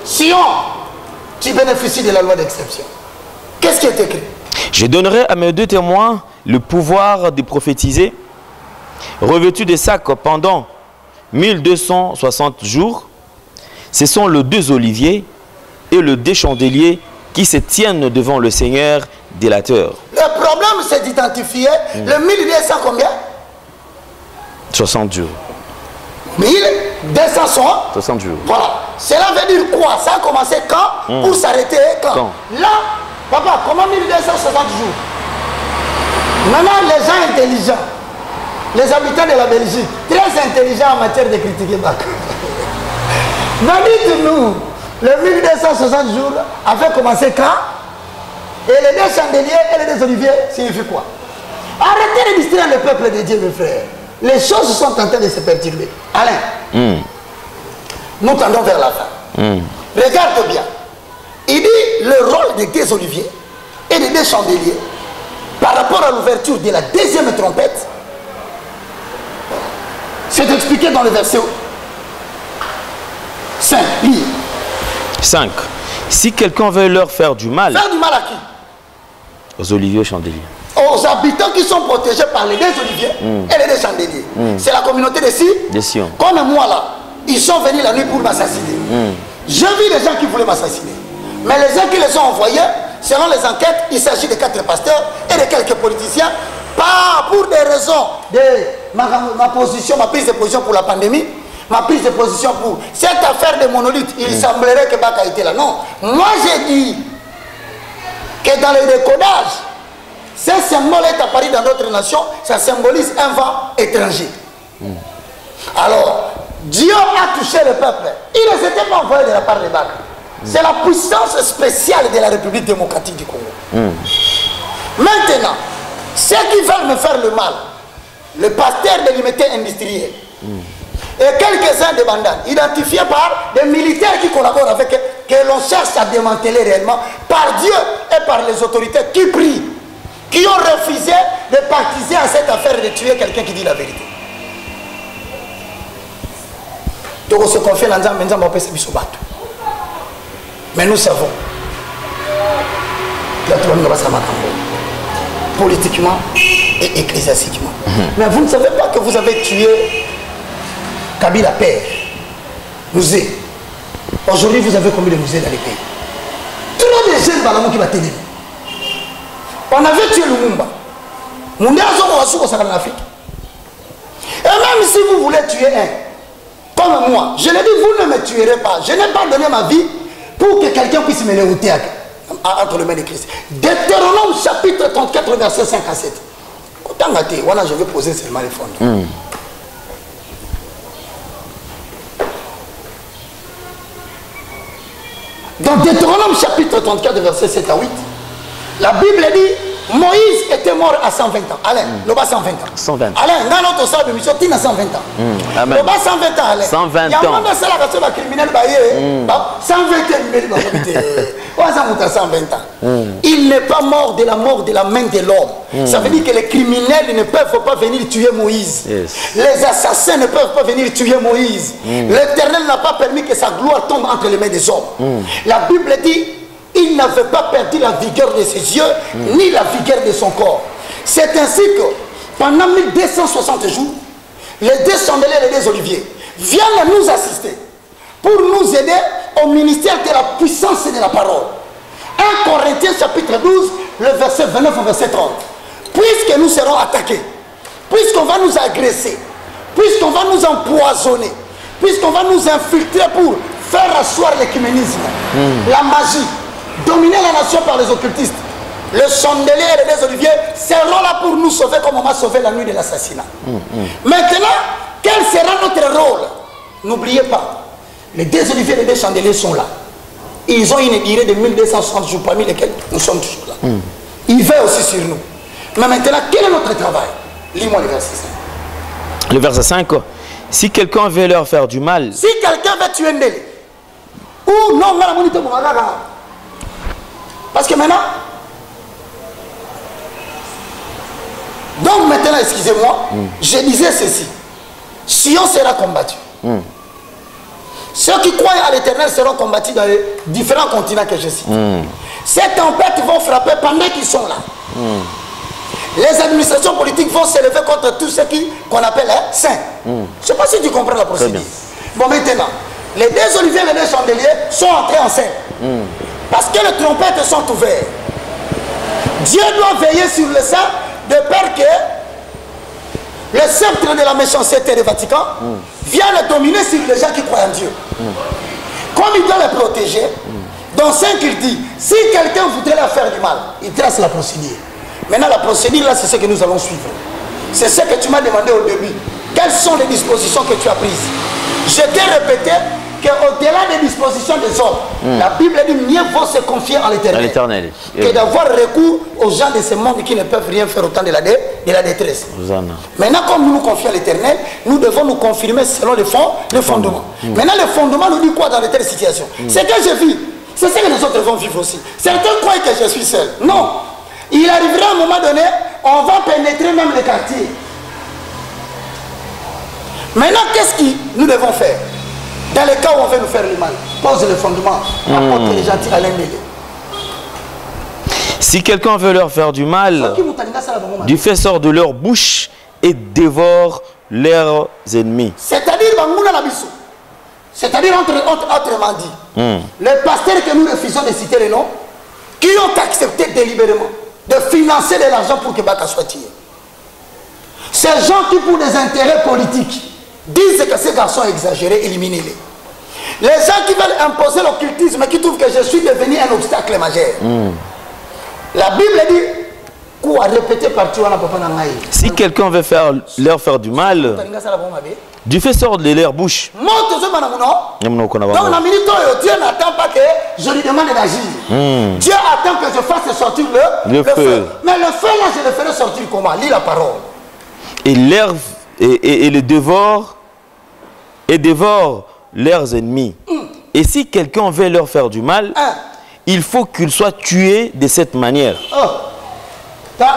Sion, tu bénéficies de la loi d'exception. Qu'est-ce qui est écrit? Je donnerai à mes 2 témoins le pouvoir de prophétiser, revêtus des sacs pendant 1260 jours. Ce sont les 2 oliviers et les 2 chandeliers qui se tiennent devant le Seigneur délateur. Le problème, c'est d'identifier le 1200 combien? 60 jours. 1260 jours. Voilà. Cela veut dire quoi? Ça a commencé quand? Pour s'arrêter quand? Là, papa, comment 1260 jours? Maintenant, les gens intelligents, les habitants de la Belgique, très intelligents en matière de critiquer Bach. Mais dites-nous, le 1260 jours avait commencé quand? Et les 2 chandeliers et les 2 oliviers signifient quoi? Arrêtez de distraire le peuple de Dieu, mes frères. Les choses sont en train de se perturber. Alain, nous tendons vers la fin. Regarde bien. Il dit le rôle des 2 oliviers et des 2 chandeliers par rapport à l'ouverture de la 2e trompette. C'est expliqué dans le verset 5. 5. Si quelqu'un veut leur faire du mal. Faire du mal à qui? Aux oliviers et chandeliers. Aux habitants qui sont protégés par les 2 oliviers et les 2 chandeliers. C'est la communauté de Sion. Comme moi là, ils sont venus la nuit pour m'assassiner. J'ai vu les gens qui voulaient m'assassiner. Mais les gens qui les ont envoyés, selon les enquêtes, il s'agit de 4 pasteurs et de quelques politiciens. Pas pour des raisons de ma position, ma prise de position pour la pandémie, ma prise de position pour cette affaire de monolithe. Il semblerait que Bach a été là. Non. Moi j'ai dit que dans le décodage, ce symbole est apparu dans d'autres nations, ça symbolise un vent étranger. Alors, Dieu a touché le peuple. Il ne s'était pas envoyé de la part des Bacs. C'est la puissance spéciale de la République démocratique du Congo. Maintenant, ceux qui veulent me faire le mal, le pasteur de l'unité industrielle, et quelques-uns de bandanes, identifiés par des militaires qui collaborent avec eux, que l'on cherche à démanteler réellement, par Dieu et par les autorités qui prient, qui ont refusé de participer à cette affaire de tuer quelqu'un qui dit la vérité. Donc on se confie dans le mais nous savons politiquement et ecclésiastiquement. Mais vous ne savez pas que vous avez tué Kabila père, Mouzé. Aujourd'hui, vous avez combien de Mouzé dans les pays? Trop de jeunes balamou qui va t'aider. On avait tué Lumumba. Moundé a zone en Afrique. Et même si vous voulez tuer un, comme moi, je l'ai dit, vous ne me tuerez pas. Je n'ai pas donné ma vie pour que quelqu'un puisse me l'écouter entre les mains de Christ. Deutéronome chapitre 34, verset 5 à 7. Voilà, je vais poser seulement les fonds. Dans Deutéronome chapitre 34, verset 7 à 8, la Bible dit Moïse était mort à 120 ans. Alain, le bas 120 ans. 120. Alain, dans notre salle de mission, tu as 120 ans. Le bas 120 ans, Alain. 120 ans. Il y a un monde de la criminel, 120 ans. Il n'est pas mort de la mort de la main de l'homme. Ça veut dire que les criminels ne peuvent pas venir tuer Moïse. Les assassins ne peuvent pas venir tuer Moïse. L'Éternel n'a pas permis que sa gloire tombe entre les mains des hommes. La Bible dit il n'avait pas perdu la vigueur de ses yeux, ni la vigueur de son corps. C'est ainsi que, pendant 1260 jours, les deux chandeliers et les deux oliviers viennent nous assister pour nous aider au ministère de la puissance et de la parole. 1 Corinthiens chapitre 12, le verset 29 au verset 30. Puisque nous serons attaqués, puisqu'on va nous agresser, puisqu'on va nous empoisonner, puisqu'on va nous infiltrer pour faire asseoir l'écuménisme, la magie, dominer la nation par les occultistes, le chandelier et les oliviers seront là pour nous sauver comme on m'a sauvé la nuit de l'assassinat. Maintenant, quel sera notre rôle? N'oubliez pas, les deux oliviers et les deux chandeliers sont là. Ils ont une durée de 1260 jours parmi lesquels nous sommes toujours là. Ils veillent aussi sur nous. Mais maintenant, quel est notre travail? Lis-moi le verset 5. Le verset 5, si quelqu'un veut leur faire du mal, si quelqu'un veut tuer Ndele, ou non, parce que maintenant, donc maintenant, excusez-moi, je disais ceci, Sion sera combattu. Ceux qui croient à l'Éternel seront combattus dans les différents continents que je cite. Ces tempêtes vont frapper pendant qu'ils sont là. Les administrations politiques vont s'élever contre tous ceux qu'on appelle saints. Je ne sais pas si tu comprends la procédure. Bon, maintenant, les deux oliviers et les deux chandeliers sont entrés en scène. Parce que les trompettes sont ouvertes. Dieu doit veiller sur le sang de peur que le sceptre de la méchanceté du Vatican vienne dominer sur les gens qui croient en Dieu. Comme il doit les protéger, dans 5 il dit, si quelqu'un voudrait leur faire du mal, il trace la procédure. Maintenant la procédure là, c'est ce que nous allons suivre. C'est ce que tu m'as demandé au début. Quelles sont les dispositions que tu as prises? Je t'ai répété qu'au-delà des dispositions des hommes, la Bible dit mieux vaut se confier en l'Éternel que d'avoir recours aux gens de ce monde qui ne peuvent rien faire au temps de la détresse. Maintenant, comme nous nous confions à l'Éternel, nous devons nous confirmer selon le fondement. Maintenant, le fondement nous dit quoi dans les telles situations? C'est que je vis, c'est ce que les autres vont vivre aussi. Certains croient que je suis seul. Non. Il arrivera à un moment donné, on va pénétrer même les quartiers. Maintenant, qu'est-ce que nous devons faire? Dans le cas où on veut nous faire le mal, pose le fondement, apporte les gentils à l'ennemi. Si quelqu'un veut leur faire du mal, du fait sort de leur bouche et dévore leurs ennemis. C'est-à-dire, autrement dit, les pasteurs que nous refusons de citer les noms, qui ont accepté délibérément de financer de l'argent pour que Baka soit tué. Ces gens qui, pour des intérêts politiques, disent que ces garçons sont exagérés, éliminez-les. Les gens qui veulent imposer l'occultisme, qui trouvent que je suis devenu un obstacle majeur. La Bible dit quoi répéter partout à la papa nangaï. Si quelqu'un veut leur faire du mal, Dieu fait sortir de leur bouche. Donc la minute où Dieu n'attend pas que je lui demande d'agir. Dieu attend que je fasse sortir le feu. Mais le feu là, je le ferai sortir comment? Lis la parole. Et le dévore leurs ennemis. Et si quelqu'un veut leur faire du mal, il faut qu'il soit tué de cette manière. Même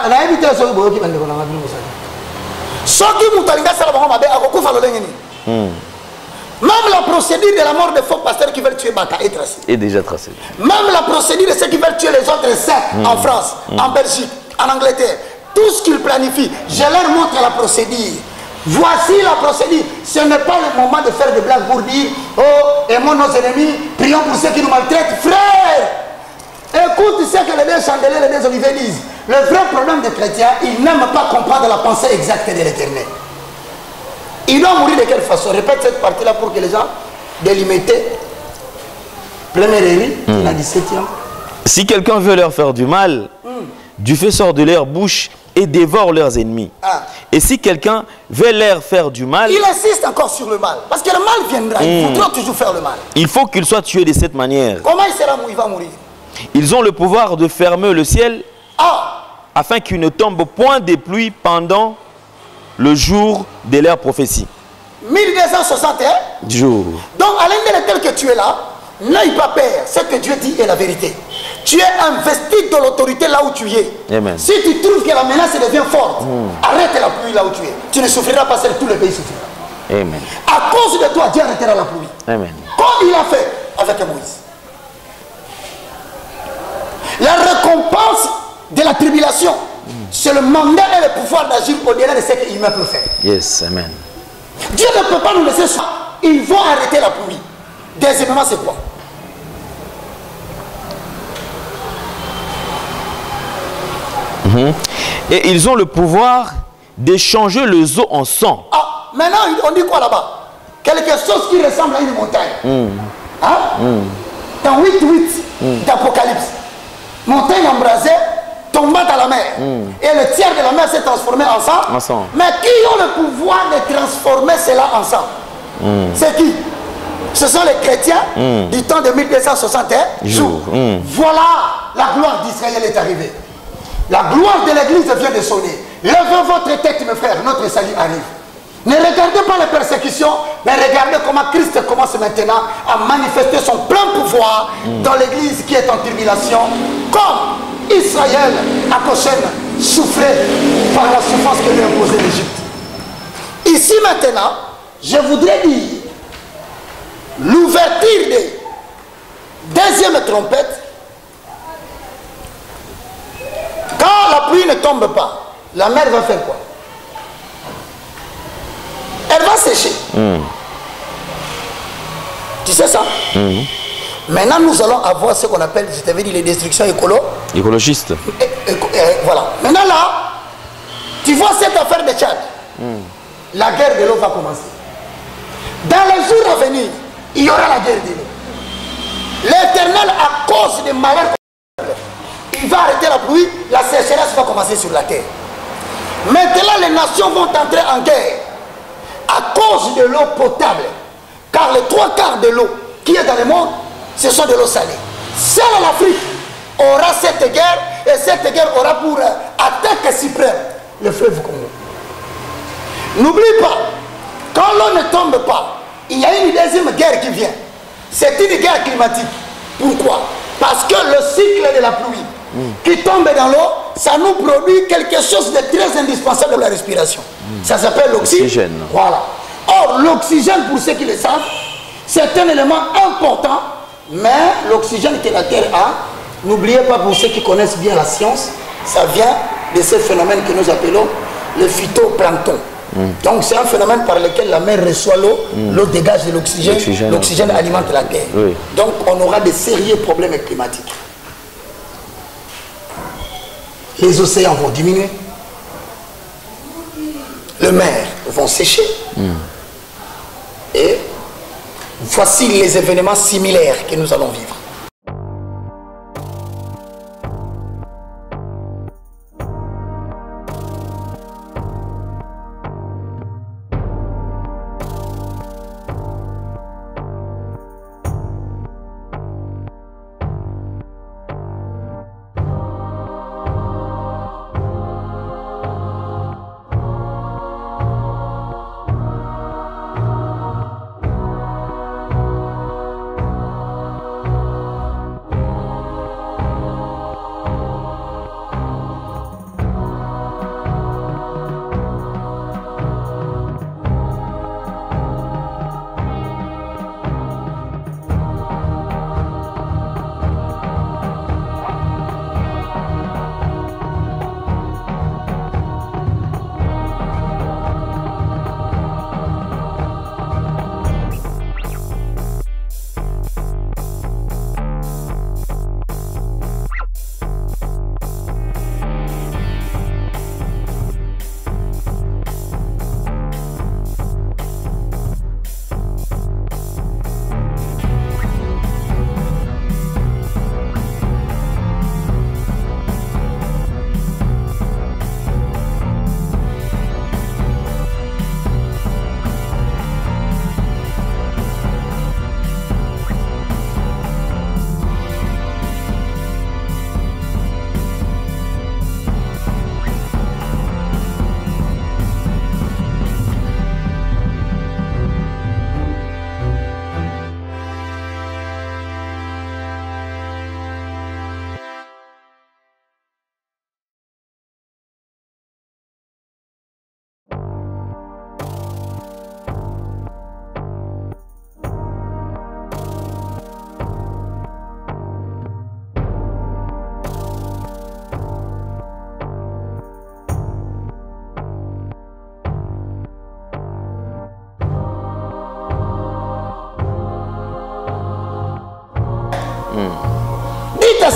la procédure de la mort des faux pasteurs qui veulent tuer Baka est tracée. Est déjà tracée. Même la procédure de ceux qui veulent tuer les autres sectes en France, en Belgique, en Angleterre, tout ce qu'ils planifient, je leur montre la procédure. Voici la procédure. Ce n'est pas le moment de faire des blagues pour dire oh, aimons nos ennemis, prions pour ceux qui nous maltraitent. Frère, écoute ce que les deux chandeliers, les deux oliviers disent. Le vrai problème des chrétiens, ils n'aiment pas comprendre la pensée exacte de l'Éternel. Ils doivent mourir de quelle façon? Répète cette partie-là pour que les gens délimiter. Première érie, la 17e. Si quelqu'un veut leur faire du mal, Dieu fait sortir de leur bouche et dévore leurs ennemis. Et si quelqu'un veut leur faire du mal, il insiste encore sur le mal. Parce que le mal viendra, il faudra toujours faire le mal. Il faut qu'il soit tué de cette manière. Comment il va mourir? Ils ont le pouvoir de fermer le ciel afin qu'il ne tombe point de pluie pendant le jour de leur prophétie. 1261 jours. Donc à l'un de tel que tu es là, n'aie pas peur. Ce que Dieu dit est la vérité. Tu es investi de l'autorité là où tu es. Amen. Si tu trouves que la menace devient forte, arrête la pluie là où tu es. Tu ne souffriras pas seul, tout le pays souffrira. Amen. À cause de toi, Dieu arrêtera la pluie. Amen. Comme il a fait avec Moïse. La récompense de la tribulation, c'est le mandat et le pouvoir d'agir au-delà de ce que l'humain peut faire. Yes, amen. Dieu ne peut pas nous laisser ça. Ils vont arrêter la pluie. Deuxièmement, c'est quoi? Et ils ont le pouvoir d'échanger les eaux en sang. Maintenant, on dit quoi là-bas? Quelque chose qui ressemble à une montagne. Dans 8:8 d'Apocalypse. Montagne embrasée, tombant à la mer. Et le tiers de la mer s'est transformé en sang. Mais qui ont le pouvoir de transformer cela en sang? C'est qui? Ce sont les chrétiens du temps de 1261 jours. Voilà, la gloire d'Israël est arrivée. La gloire de l'église vient de sonner. Levez votre tête, mes frères, notre salut arrive. Ne regardez pas les persécutions, mais regardez comment Christ commence maintenant à manifester son plein pouvoir dans l'église qui est en tribulation, comme Israël à Goshen souffrait par la souffrance que lui imposait l'Égypte. Ici maintenant, je voudrais dire l'ouverture des deuxième trompette. Quand la pluie ne tombe pas, la mer va faire quoi? Elle va sécher. Tu sais ça? Maintenant, nous allons avoir ce qu'on appelle, je t'avais dit, les destructions écologistes. Voilà. Maintenant là, tu vois cette affaire de Tchad. La guerre de l'eau va commencer. Dans les jours à venir, il y aura la guerre de l'eau. L'Éternel, à cause des malheurs, il va arrêter la pluie, la sécheresse va commencer sur la terre. Maintenant, les nations vont entrer en guerre à cause de l'eau potable. Car les 3/4 de l'eau qui est dans le monde, ce sont de l'eau salée. Seule l'Afrique aura cette guerre, et cette guerre aura pour attaque suprême le fleuve Congo. N'oublie pas, quand l'eau ne tombe pas, il y a une deuxième guerre qui vient. C'est une guerre climatique. Pourquoi? Parce que le cycle de la pluie qui tombe dans l'eau, ça nous produit quelque chose de très indispensable pour la respiration. Ça s'appelle l'oxygène. Voilà. Or, l'oxygène, pour ceux qui le savent, c'est un élément important, mais l'oxygène que la Terre a, n'oubliez pas, pour ceux qui connaissent bien la science, ça vient de ce phénomène que nous appelons le phytoplancton. Donc c'est un phénomène par lequel la mer reçoit l'eau, l'eau dégage de l'oxygène, l'oxygène alimente la Terre. Donc on aura de sérieux problèmes climatiques. Les océans vont diminuer, les mers vont sécher, et voici les événements similaires que nous allons vivre.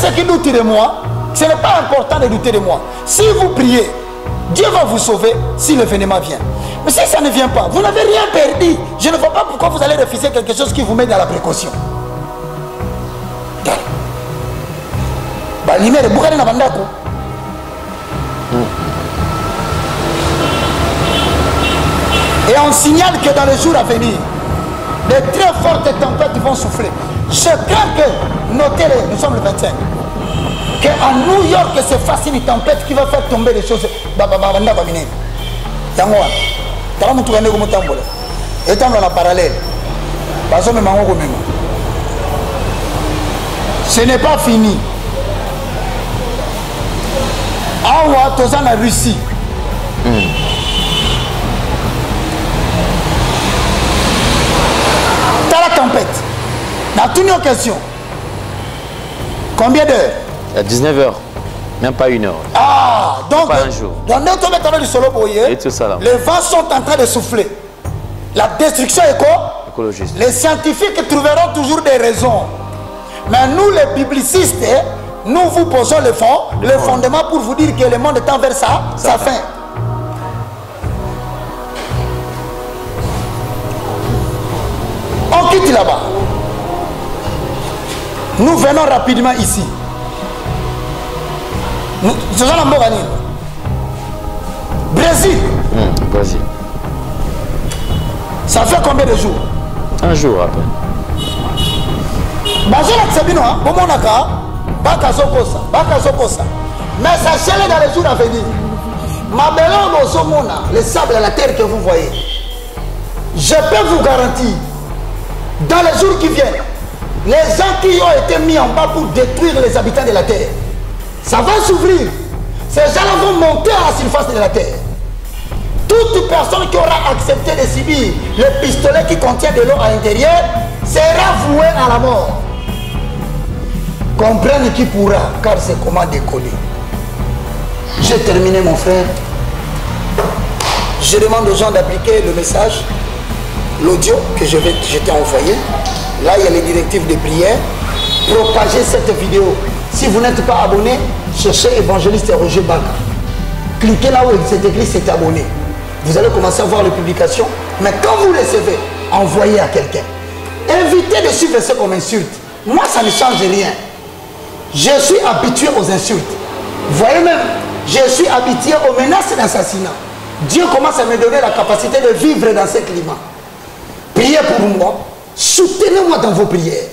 ceux qui doutent de moi, ce n'est pas important de douter de moi. Si vous priez, Dieu va vous sauver si l'événement vient. Mais si ça ne vient pas, vous n'avez rien perdu. Je ne vois pas pourquoi vous allez refuser quelque chose qui vous met dans la précaution. Et on signale que dans les jours à venir, de très fortes tempêtes vont souffler. Je crains que, notez-le, nous sommes le 25, qu'à New York, c'est facile une tempête qui va faire tomber des choses. Étant dans la parallèle, ce n'est pas fini. Awa, tous en Russie. T'as la tempête. Dans toutes nos questions. Combien d'heures? À 19h. Même pas une heure. Ah, donc, pas un jour. Dans notre méthode du solo boyer, les vents sont en train de souffler. La destruction est quoi? Écologiste. Les scientifiques trouveront toujours des raisons. Mais nous, les publicistes, nous vous posons le fondement pour vous dire que le monde est envers sa fin. On quitte là-bas. Nous venons rapidement ici. Nous allons en Brésil. Brésil. Ça fait combien de jours? Un jour après. Mais sachez-le dans les jours à venir. Le sable à la terre que vous voyez, je peux vous garantir, dans les jours qui viennent, les gens qui ont été mis en bas pour détruire les habitants de la terre, ça va s'ouvrir. Ces gens-là vont monter à la surface de la terre. Toute personne qui aura accepté de subir le pistolet qui contient de l'eau à l'intérieur sera vouée à la mort. Comprenne qui pourra, car c'est comment décoller. J'ai terminé, mon frère. Je demande aux gens d'appliquer le message, l'audio que je t'ai envoyé. Là, il y a les directives de prière. Propagez cette vidéo. Si vous n'êtes pas abonné, cherchez évangéliste Roger Baka. Cliquez là où c'est écrit c'est abonné. Vous allez commencer à voir les publications. Mais quand vous recevez, envoyez à quelqu'un. Évitez de suivre ce qu'on m'insulte. Moi, ça ne change rien. Je suis habitué aux insultes. Vous voyez même, je suis habitué aux menaces d'assassinat. Dieu commence à me donner la capacité de vivre dans ce climat. Priez pour moi. Soutenez-moi dans vos prières.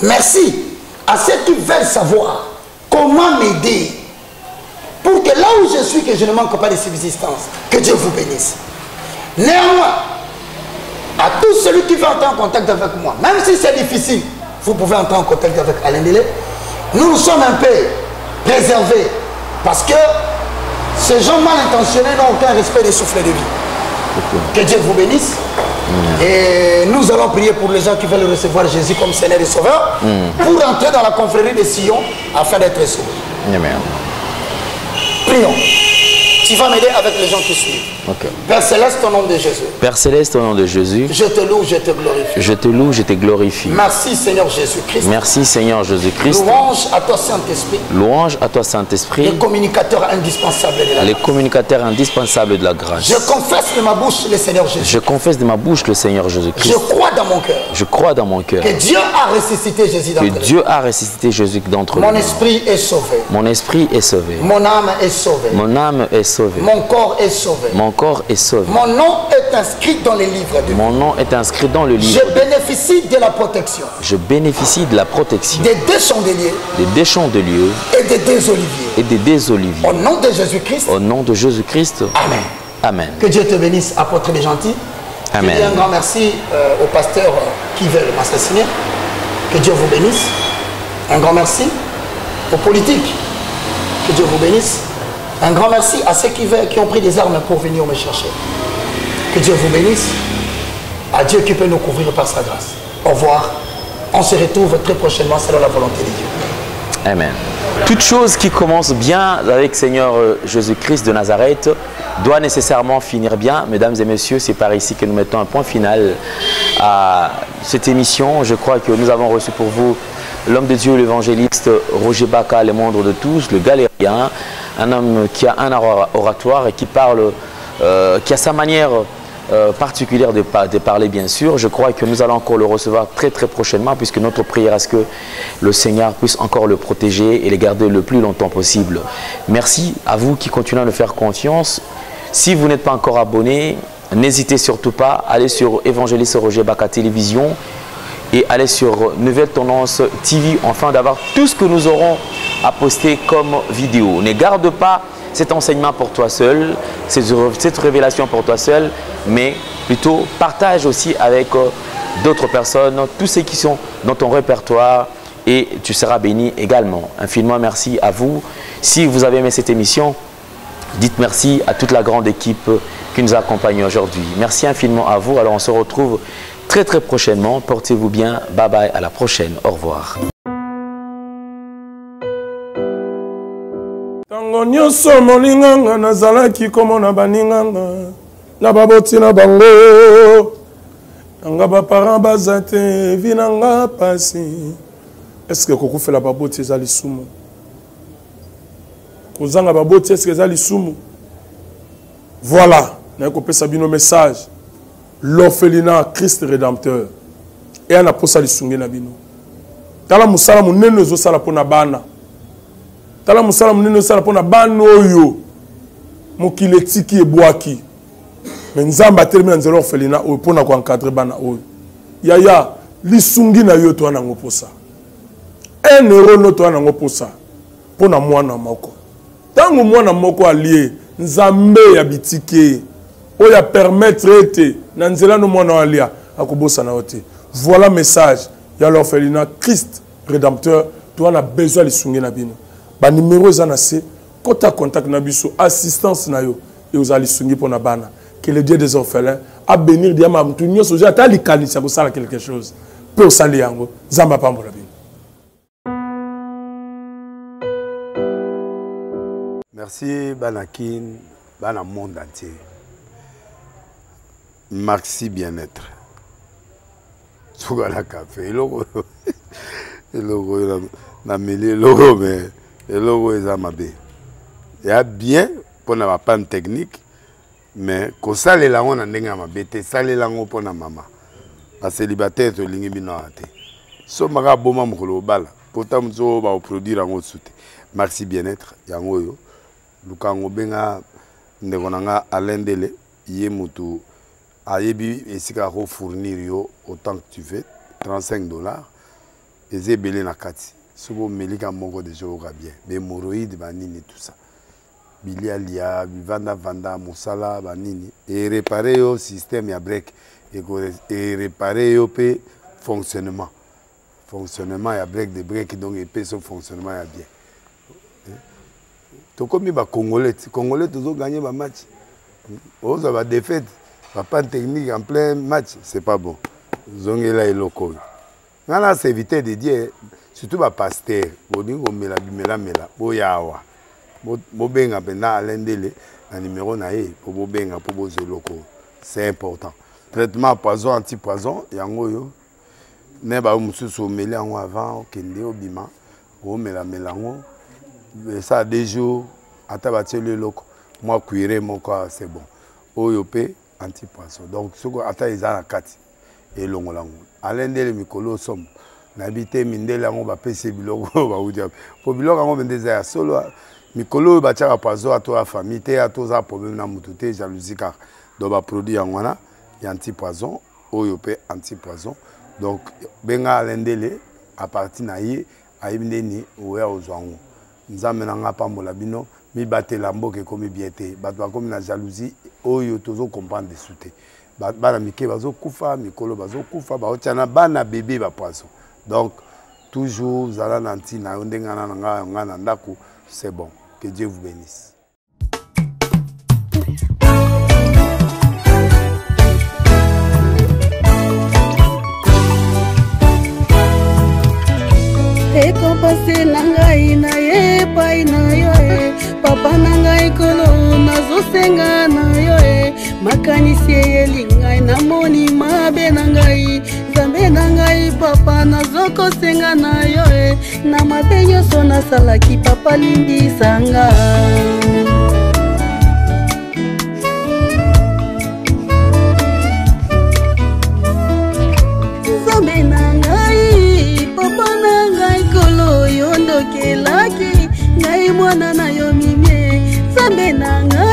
Merci à ceux qui veulent savoir comment m'aider. Pour que là où je suis, que je ne manque pas de subsistance. Que Dieu vous bénisse. Néanmoins, à tout celui qui veut entrer en contact avec moi, même si c'est difficile, vous pouvez entrer en contact avec Alain Delay. Nous sommes un peu préservés parce que ces gens mal intentionnés n'ont aucun respect des souffles de vie. Que Dieu vous bénisse. Et nous allons prier pour les gens qui veulent recevoir Jésus comme Seigneur et Sauveur pour entrer dans la confrérie de Sion afin d'être sauvés. Amen. Prions. Tu vas m'aider avec les gens qui suivent. Okay. Père Céleste, au nom de Jésus. Père Céleste, au nom de Jésus. Je te loue, je te glorifie. Je te loue, je te glorifie. Merci Seigneur Jésus-Christ. Merci Seigneur Jésus-Christ. Louange à toi Saint-Esprit. Louange à toi Saint-Esprit. Les communicateurs indispensables de la grâce. Les communicateurs indispensables de la grâce. Je confesse de ma bouche le Seigneur Jésus. Je confesse de ma bouche le Seigneur Jésus-Christ. Je crois dans mon cœur. Je crois dans mon cœur. Que Dieu a ressuscité Jésus d'entre nous. Que Dieu a ressuscité Jésus d'entre nous. Mon esprit est sauvé. Mon esprit est sauvé. Mon âme est sauvée. Mon âme est sauvée. Mon corps est sauvé. Mon corps est sauvé. Mon nom est inscrit dans les livres de Dieu. Mon nom est inscrit dans le livre. Je bénéficie de la protection. Je bénéficie de la protection. Des deux chandeliers. Des deux chandeliers. Et des deux oliviers. Et des deux oliviers. Au nom de Jésus-Christ. Au nom de Jésus-Christ. Amen. Amen. Que Dieu te bénisse, apôtre des gentils. Amen. Je dis un grand merci aux pasteurs qui veulent m'assassiner. Que Dieu vous bénisse. Un grand merci aux politiques. Que Dieu vous bénisse. Un grand merci à ceux qui ont pris des armes pour venir me chercher. Que Dieu vous bénisse. À Dieu qui peut nous couvrir par sa grâce. Au revoir. On se retrouve très prochainement selon la volonté de Dieu. Amen. Toute chose qui commence bien avec Seigneur Jésus-Christ de Nazareth doit nécessairement finir bien. Mesdames et messieurs, c'est par ici que nous mettons un point final à cette émission. Je crois que nous avons reçu pour vous l'homme de Dieu, l'évangéliste Roger Baka, le moindre de tous, le galérien, un homme qui a un art oratoire et qui parle, qui a sa manière particulière de parler, bien sûr. Je crois que nous allons encore le recevoir très prochainement, puisque notre prière est que le Seigneur puisse encore le protéger et le garder le plus longtemps possible. Merci à vous qui continuez à nous faire confiance. Si vous n'êtes pas encore abonné, n'hésitez surtout pas à aller sur Évangéliste Roger Baka Télévision et aller sur Nouvelle Tendance TV, afin d'avoir tout ce que nous aurons à poster comme vidéo. Ne garde pas cet enseignement pour toi seul, cette révélation pour toi seul, mais plutôt partage aussi avec d'autres personnes, tous ceux qui sont dans ton répertoire, et tu seras béni également. Infiniment merci à vous. Si vous avez aimé cette émission, dites merci à toute la grande équipe qui nous accompagne aujourd'hui. Merci infiniment à vous. Alors on se retrouve très prochainement. Portez-vous bien. Bye bye. À la prochaine. Au revoir. Tango nyonso molinganga nazalaki komona baninganga na baboti na bango nanga baparent baza te vi nanga pasi. Est-ce que kokufela baboti eza lisumu? Kozanga baboti est-ce que eza lisumu? Voilà, na kopesa bino message. L'orphelinat Christ rédempteur et ana posa lisunge na bino. Tala musala munene zo sala pona bana. Tala musala munene sala pona bana oyo mokile tiki ebwaki. Mais nzamba termina nzelo orphelinat oyo pona ko encadrer bana oyo. Yaya lisungi na yo to ana ngoposa. Un euro no to ana ngoposa pona mwana moko. Tango mwana moko allié nzambe ya bitike oya permettre ete na nzela no mwana alia akobosa na ote. Voilà message ya l'orphelinat Christ rédempteur. Toi on a besoin de lisungi na bino. Ba numéro za na se kota contact na biso assistance na yo et aux lisungi pona bana. Que le Dieu des orphelins a bénir diama mtu nyoso ja ta likanisa ko sala quelque chose. Pour sali yango zamba pambola bino. Merci Banakin, Bana monde entier. Merci bien-être. Sougala café, logo na mêlé logo mais logo ezamabe. Il y a bien pour na panne technique mais ko sale la on ndenga mabete sale la ngo pona mama. Ba célibataire to lingi bino ate. So maka boma mokolo bala, potam zo ba produire ngo soute. Merci bien-être yango yo. Lukango benga ndekonanga alendele yé mutu ayebi esika ko fournir yo autant que tu veux $35 et belé na kati sobo melika moko de jour bien mais hémorroïdes banini tout ça bilialia vanda musala banini et réparer yo système ya break et réparer yo pe fonctionnement ya break de break donc et pe son fonctionnement ya bien. Tokomi ba Congolais toujours gagner ba match. On va défaite, pas technique en plein match, c'est pas bon. Zongela et loco. Nana c'est éviter de dire surtout ba pasteur, bodingo mela boyawa. Bo benga pena alendele un numéro naé pour bo benga pour bo loco. C'est important. Traitement poison anti-poison yango yo. Ne ba mususu mela ngo avant kende obima. O mela ngo. Ça des jours à tabater le loco moi cuire mon corps c'est bon oyopé anti-poisson donc ce que ata izana kati et longolango alendele mikolo som nabité mindela ngo ba pese biloko ba udia po biloko ngo bendeza ya solo mikolo ba tchaka poisson à toi famille te à toi ça problème na mututé jalousie car do ba produit ngwana ya anti-poisson oyopé anti-poisson donc benga alendele à partir na yi ayibindeni oya ozwango nzambe nanga pambola bino mi batela mboke komi biete bato bakomi na jalousie oyo tozo comprendre de souté bana mike bazo kufa mikolo bazo kufa baotiana bana bébé ba poisson donc toujours zala nanti na ndengana nga na ndako c'est bon que Dieu vous bénisse. Ekopase nangai na ye pai na yo e papa nangai kolo nazosenga na yo e makanisi elingai namoni mabe nangai zambe nzambe na ngai papa nazokosenga na yo na mabe nyonso nasalaki papa limbisanga nzambe na ngai papa na ngai kolo yo ndokelaki ngai mwana na yo mimie nzambe na ngai